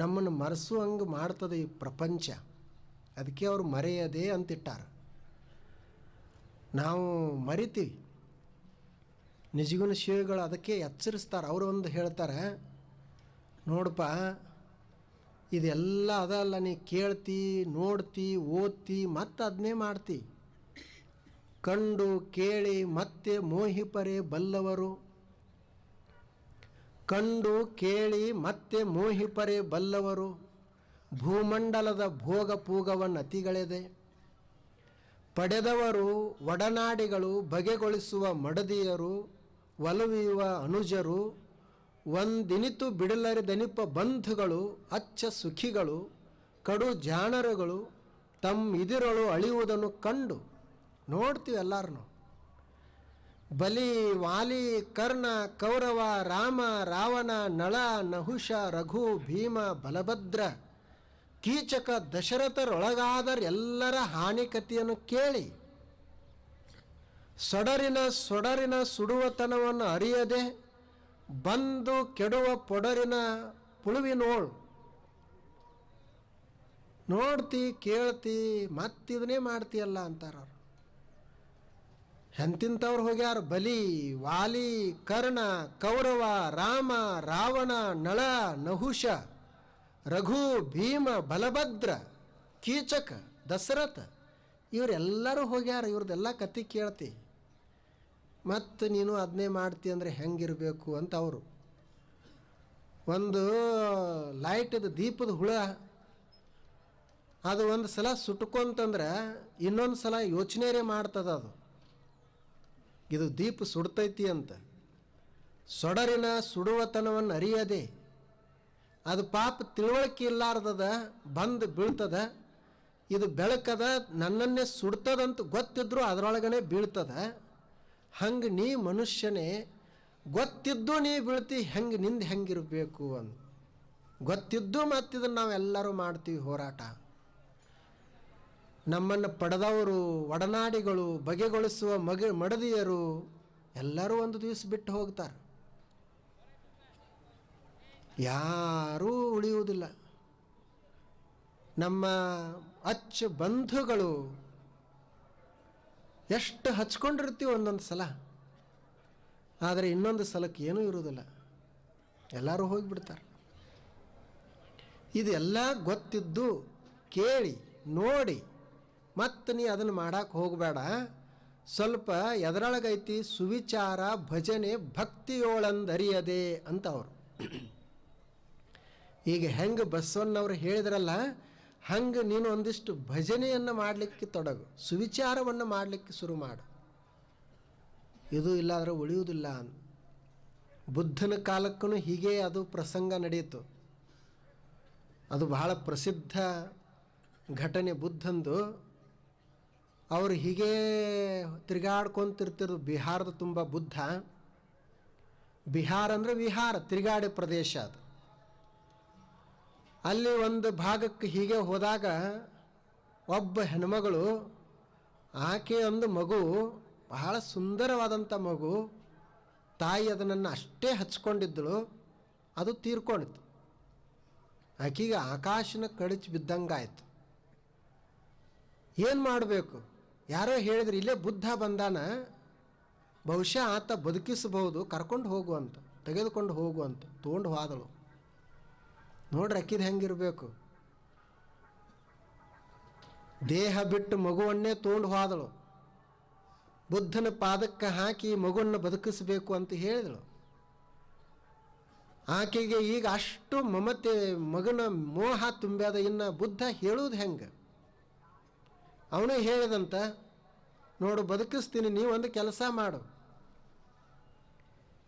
ನಮ್ಮನ್ನು ಮರೆಸುವಂಗೆ ಮಾಡ್ತದೆ ಈ ಪ್ರಪಂಚ. ಅದಕ್ಕೆ ಅವರು ಮರೆಯದೇ ಅಂತಿಟ್ಟಾರ. ನಾವು ಮರಿತೀವಿ. ನಿಜಗುಣ ಶಿವಗಳು ಅದಕ್ಕೆ ಎಚ್ಚರಿಸ್ತಾರೆ. ಅವರು ಒಂದು ಹೇಳ್ತಾರೆ, ನೋಡಪ್ಪ ಇದೆಲ್ಲ ಅದಲ್ಲ, ನೀ ಕೇಳ್ತಿ, ನೋಡ್ತಿ, ಓದ್ತಿ, ಮತ್ತೆ ಅದನ್ನೇ ಮಾಡ್ತಿ. ಕಂಡು ಕೇಳಿ ಮತ್ತೆ ಮೋಹಿಪರೆ ಬಲ್ಲವರು, ಕಂಡು ಕೇಳಿ ಮತ್ತೆ ಮೋಹಿಪರೆ ಬಲ್ಲವರು, ಭೂಮಂಡಲದ ಭೋಗ ಪೂಗವನ್ನು ಅತಿಗಳೆದೆ ಪಡೆದವರು, ಒಡನಾಡಿಗಳು ಬಗೆಗೊಳಿಸುವ ಮಡದಿಯರು, ಒಲವಿಯುವ ಅನುಜರು, ಒಂದಿನಿತು ಬಿಡಲರಿದನಿಪ ಬಂಧುಗಳು, ಅಚ್ಚ ಸುಖಿಗಳು, ಕಡು ಜಾಣರುಗಳು, ತಮ್ಮ ಇದಿರಳು ಅಳಿಯುವುದನ್ನು ಕಂಡು ನೋಡ್ತೀವಿ ಎಲ್ಲರೂ. ಬಲಿ, ವಾಲಿ, ಕರ್ಣ, ಕೌರವ, ರಾಮ, ರಾವಣ, ನಳ, ನಹುಷ, ರಘು, ಭೀಮ, ಬಲಭದ್ರ, ಕೀಚಕ, ದಶರಥರೊಳಗಾದರೆಲ್ಲರ ಹಾನಿಕತೆಯನ್ನು ಕೇಳಿ ಸೊಡರಿನ ಸುಡುವತನವನ್ನು ಅರಿಯದೆ ಬಂದು ಕೆಡುವ ಪೊಡರಿನ ಪುಳುವಿನೋಳು. ನೋಡ್ತಿ, ಕೇಳ್ತಿ, ಮತ್ತಿದನ್ನೇ ಮಾಡ್ತೀಯಲ್ಲ ಅಂತಾರವ್ರು. ಎಂತಿಂಥವ್ರು ಹೋಗ್ಯಾರ. ಬಲಿ, ವಾಲಿ, ಕರ್ಣ, ಕೌರವ, ರಾಮ, ರಾವಣ, ನಳ, ನಹುಷ, ರಘು, ಭೀಮ, ಬಲಭದ್ರ, ಕೀಚಕ, ದಶರಥ, ಇವರೆಲ್ಲರೂ ಹೋಗ್ಯಾರ. ಇವ್ರದ್ದೆಲ್ಲ ಕತೆ ಕೇಳ್ತಿ, ಮತ್ತು ನೀನು ಅದನ್ನೇ ಮಾಡ್ತಿ ಅಂದರೆ ಹೆಂಗಿರಬೇಕು ಅಂತ ಅವರು. ಒಂದು ಲೈಟದ ದೀಪದ ಹುಳ ಅದು ಒಂದು ಸಲ ಸುಟ್ಕೊಂತಂದ್ರೆ ಇನ್ನೊಂದು ಸಲ ಯೋಚನೆ ಮಾಡ್ತದ. ಅದು ಇದು ದೀಪ ಸುಡ್ತೈತಿ ಅಂತ ಸೊಡರಿನ ಸುಡುವತನವನ್ನು ಅರಿಯದೆ ಅದು ಪಾಪ ತಿಳುವಳಿಕೆ ಇಲ್ಲಾರ್ದದ ಬಂದು ಬೀಳ್ತದ. ಇದು ಬೆಳಕದ, ನನ್ನನ್ನೇ ಸುಡ್ತದಂತ ಗೊತ್ತಿದ್ರೂ ಅದರೊಳಗನೆ ಬೀಳ್ತದ. ಹಂಗೆ ನೀ ಮನುಷ್ಯನೇ ಗೊತ್ತಿದ್ದು ನೀ ಬೀಳ್ತಿ, ಹೆಂಗೆ ನಿಂದು ಹೆಂಗಿರಬೇಕು ಅಂತ ಗೊತ್ತಿದ್ದು. ಮತ್ತಿದನ್ನು ನಾವೆಲ್ಲರೂ ಮಾಡ್ತೀವಿ ಹೋರಾಟ. ನಮ್ಮನ್ನು ಪಡೆದವರು, ಒಡನಾಡಿಗಳು, ಬಗೆಗೊಳಿಸುವ ಮಡದಿಯರು ಎಲ್ಲರೂ ಒಂದು ದಿವಸ ಬಿಟ್ಟು ಹೋಗ್ತಾರೆ. ಯಾರೂ ಉಳಿಯುವುದಿಲ್ಲ. ನಮ್ಮ ಬಂಧುಗಳು ಎಷ್ಟು ಹಚ್ಕೊಂಡಿರ್ತೀವಿ ಒಂದೊಂದು ಸಲ, ಆದರೆ ಇನ್ನೊಂದು ಸಲಕ್ಕೆ ಏನೂ ಇರುವುದಿಲ್ಲ, ಎಲ್ಲರೂ ಹೋಗಿಬಿಡ್ತಾರೆ. ಇದೆಲ್ಲ ಗೊತ್ತಿದ್ದು ಕೇಳಿ ನೋಡಿ ಮತ್ತು ನೀ ಅದನ್ನು ಮಾಡಕ್ಕೆ ಹೋಗಬೇಡ. ಸ್ವಲ್ಪ ಎದರೊಳಗೈತಿ ಸುವಿಚಾರ ಭಜನೆ ಭಕ್ತಿಯೋಳಂದರಿಯದೆ ಅಂತ ಅವರು. ಈಗ ಹೆಂಗೆ ಬಸವಣ್ಣವ್ರು ಹೇಳಿದ್ರಲ್ಲ, ಹಂಗೆ ನೀನು ಒಂದಿಷ್ಟು ಭಜನೆಯನ್ನು ಮಾಡಲಿಕ್ಕೆ ತೊಡಗು, ಸುವಿಚಾರವನ್ನು ಮಾಡಲಿಕ್ಕೆ ಶುರು ಮಾಡು. ಇದು ಇಲ್ಲಾದರೆ ಉಳಿಯುವುದಿಲ್ಲ. ಬುದ್ಧನ ಕಾಲಕ್ಕೂ ಹೀಗೆ ಅದು ಪ್ರಸಂಗ ನಡೆಯಿತು. ಅದು ಬಹಳ ಪ್ರಸಿದ್ಧ ಘಟನೆ ಬುದ್ಧಂದು. ಅವರು ಹೀಗೇ ತಿರುಗಾಡ್ಕೊಂತಿರ್ತಿರು ಬಿಹಾರದ ತುಂಬ ಬುದ್ಧ. ಬಿಹಾರ ಅಂದರೆ ವಿಹಾರ, ತಿರುಗಾಡೆ ಪ್ರದೇಶ ಅದು. ಅಲ್ಲಿ ಒಂದು ಭಾಗಕ್ಕೆ ಹೀಗೆ ಹೋದಾಗ ಒಬ್ಬ ಹೆಣ್ಮಗಳು, ಆಕೆ ಒಂದು ಮಗು, ಬಹಳ ಸುಂದರವಾದಂಥ ಮಗು, ತಾಯಿ ಅದನ್ನು ಅಷ್ಟೇ ಹಚ್ಕೊಂಡಿದ್ದಳು, ಅದು ತೀರ್ಕೊಂಡಿತ್ತು. ಆಕೆಗೆ ಆಕಾಶನ ಕಳಚಿ ಬಿದ್ದಂಗಾಯ್ತು. ಏನು ಮಾಡಬೇಕು? ಯಾರೋ ಹೇಳಿದ್ರು ಇಲ್ಲೇ ಬುದ್ಧ ಬಂದಾನ, ಬಹುಶಃ ಆತ ಬದುಕಿಸಬಹುದು, ಕರ್ಕೊಂಡು ಹೋಗು ಅಂತ, ತೆಗೆದುಕೊಂಡು ಹೋಗು ಅಂತ ತೊಗೊಂಡು ಹೋದಳು. ನೋಡ್ರಿ ಅಕ್ಕಿದು ಹೆಂಗಿರಬೇಕು. ದೇಹ ಬಿಟ್ಟು ಮಗುವನ್ನೇ ತೊಗೊಂಡು ಹೋದಳು. ಬುದ್ಧನ ಪಾದಕ್ಕೆ ಹಾಕಿ ಮಗುವನ್ನು ಬದುಕಿಸಬೇಕು ಅಂತ ಹೇಳಿದಳು. ಆಕೆಗೆ ಈಗ ಅಷ್ಟು ಮಮತೆ, ಮಗನ ಮೋಹ ತುಂಬ್ಯಾದ. ಇನ್ನು ಬುದ್ಧ ಹೇಳುವುದು ಹೆಂಗೆ? ಅವನೇ ಹೇಳಿದಂತ, ನೋಡು ಬದುಕಿಸ್ತೀನಿ, ನೀವೊಂದು ಕೆಲಸ ಮಾಡು,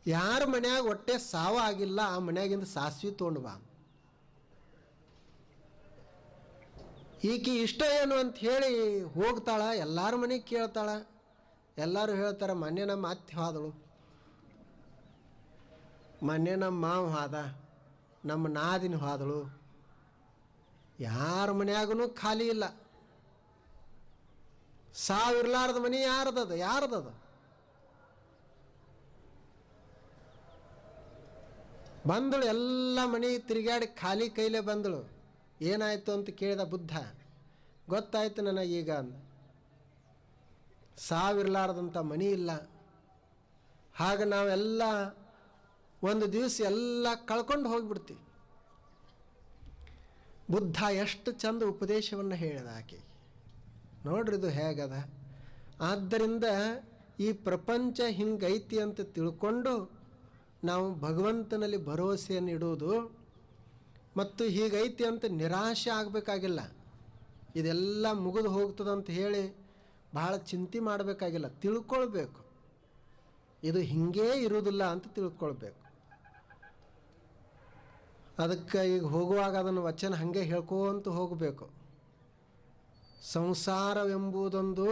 ಯಾರ ಮನ್ಯಾಗ ಹೊಟ್ಟೆ ಸಾವ ಆಗಿಲ್ಲ ಆ ಮನ್ಯಾಗಿಂದ ಸಾಸಿವೆ ತೊಗೊಂಡು ಬಾ. ಈಕೆ ಇಷ್ಟ ಏನು ಅಂತ ಹೇಳಿ ಹೋಗ್ತಾಳ. ಎಲ್ಲರ ಮನೆಗೆ ಕೇಳ್ತಾಳ. ಎಲ್ಲರೂ ಹೇಳ್ತಾರೆ, ಮೊನ್ನೆ ನಮ್ಮ ಅತ್ತೆ ಹೋದಳು, ಮೊನ್ನೆ ನಮ್ಮ ಮಾವ ಹೋದ, ನಮ್ಮ ನಾದಿನ ಹೋದಳು. ಯಾರ ಮನೆಯಾಗೂ ಖಾಲಿ ಇಲ್ಲ. ಸಾವಿರ್ಲಾರ್ದ ಮನೆ ಯಾರ್ದದ? ಬಂದಳು, ಎಲ್ಲ ಮನೆ ತಿರುಗಾಡಿ ಖಾಲಿ ಕೈಲೇ ಬಂದಳು. ಏನಾಯಿತು ಅಂತ ಕೇಳಿದ ಬುದ್ಧ. ಗೊತ್ತಾಯ್ತು ನನಗೀಗ ಅಂದ. ಸಾವಿರ್ಲಾರ್ದಂಥ ಮನೆ ಇಲ್ಲ. ಹಾಗೆ ನಾವೆಲ್ಲ ಒಂದು ದಿವಸ ಎಲ್ಲ ಕಳ್ಕೊಂಡು ಹೋಗಿಬಿಡ್ತೀವಿ. ಬುದ್ಧ ಎಷ್ಟು ಚಂದ ಉಪದೇಶವನ್ನು ಹೇಳಿದ ಆಕೆಗೆ. ನೋಡ್ರಿ ಇದು ಹೇಗದ. ಆದ್ದರಿಂದ ಈ ಪ್ರಪಂಚ ಹಿಂಗೈತಿ ಅಂತ ತಿಳ್ಕೊಂಡು ನಾವು ಭಗವಂತನಲ್ಲಿ ಭರವಸೆಯನ್ನು ಇಡುವುದು ಮತ್ತು ಹೀಗೈತಿ ಅಂತ ನಿರಾಶೆ ಆಗಬೇಕಾಗಿಲ್ಲ. ಇದೆಲ್ಲ ಮುಗಿದು ಹೋಗ್ತದಂತ ಹೇಳಿ ಬಹಳ ಚಿಂತೆ ಮಾಡಬೇಕಾಗಿಲ್ಲ. ತಿಳ್ಕೊಳ್ಬೇಕು, ಇದು ಹಿಂಗೇ ಇರುವುದಿಲ್ಲ ಅಂತ ತಿಳ್ಕೊಳ್ಬೇಕು. ಅದಕ್ಕೆ ಈಗ ಹೋಗುವಾಗ ಅದನ್ನು ವಚನ ಹಾಗೆ ಹೇಳ್ಕೊಂತ ಹೋಗಬೇಕು. ಸಂಸಾರವೆಂಬುದೊಂದು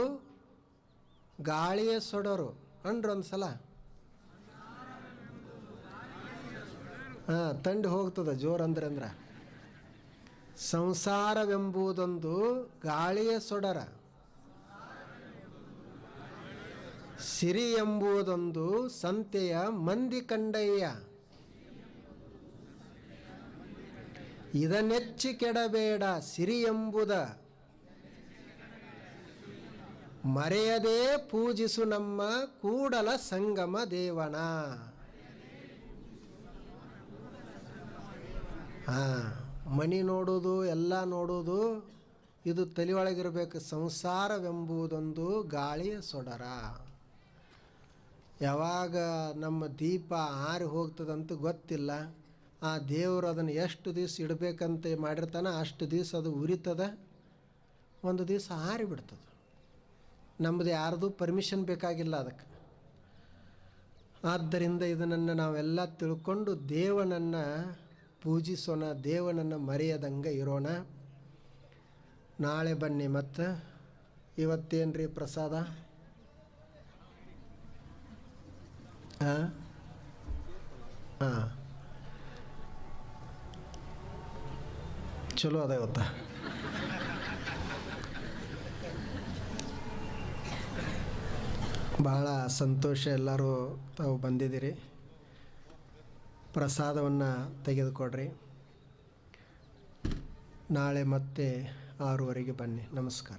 ಗಾಳಿಯ ಸೊಡರು ಅಂಡ್ರು ಒಂದು ಸಲ. ತಂಡಿ ಹೋಗ್ತದೆ ಜೋರು ಅಂದ್ರೆ ಸಂಸಾರವೆಂಬುದೊಂದು ಗಾಳಿಯ ಸೊಡರ, ಸಿರಿ ಎಂಬುದೊಂದು ಸಂತೆಯ ಮಂದಿ ಕಂಡಯ್ಯ. ಇದನ್ನೆಚ್ಚಿ ಕೆಡಬೇಡ ಸಿರಿ ಎಂಬುದ, ಮರೆಯದೇ ಪೂಜಿಸು ನಮ್ಮ ಕೂಡಲ ಸಂಗಮ ದೇವನ. ಮಣಿ ನೋಡೋದು ಎಲ್ಲ ನೋಡೋದು ಇದು ತಲೆಯೊಳಗಿರಬೇಕು. ಸಂಸಾರವೆಂಬುದೊಂದು ಗಾಳಿಯ ಸೊಡರ. ಯಾವಾಗ ನಮ್ಮ ದೀಪ ಆರಿ ಹೋಗ್ತದಂತ ಗೊತ್ತಿಲ್ಲ. ಆ ದೇವರು ಅದನ್ನು ಎಷ್ಟು ದಿವಸ ಇಡಬೇಕಂತ ಮಾಡಿರ್ತಾನೆ, ಅಷ್ಟು ದಿವಸ ಅದು ಉರಿತದ, ಒಂದು ದಿವಸ ಆರಿಬಿಡ್ತದೆ. ನಮ್ಮದು ಯಾರ್ದು ಪರ್ಮಿಷನ್ ಬೇಕಾಗಿಲ್ಲ ಅದಕ್ಕೆ. ಆದ್ದರಿಂದ ಇದನ್ನು ನಾವೆಲ್ಲ ತಿಳ್ಕೊಂಡು ದೇವನನ್ನು ಪೂಜಿಸೋಣ, ದೇವನನ್ನು ಮರೆಯದಂಗೆ ಇರೋಣ. ನಾಳೆ ಬನ್ನಿ. ಮತ್ತು ಇವತ್ತೇನು ರೀ ಪ್ರಸಾದ? ಹಾಂ ಹಾಂ, ಚಲೋ ಅದ ಇವತ್ತ. ಭಾಳ ಸಂತೋಷ, ಎಲ್ಲರೂ ತಾವು ಬಂದಿದ್ದೀರಿ. ಪ್ರಸಾದವನ್ನು ತೆಗೆದುಕೊಡ್ರಿ. ನಾಳೆ ಮತ್ತೆ 6:00 ಬನ್ನಿ. ನಮಸ್ಕಾರ.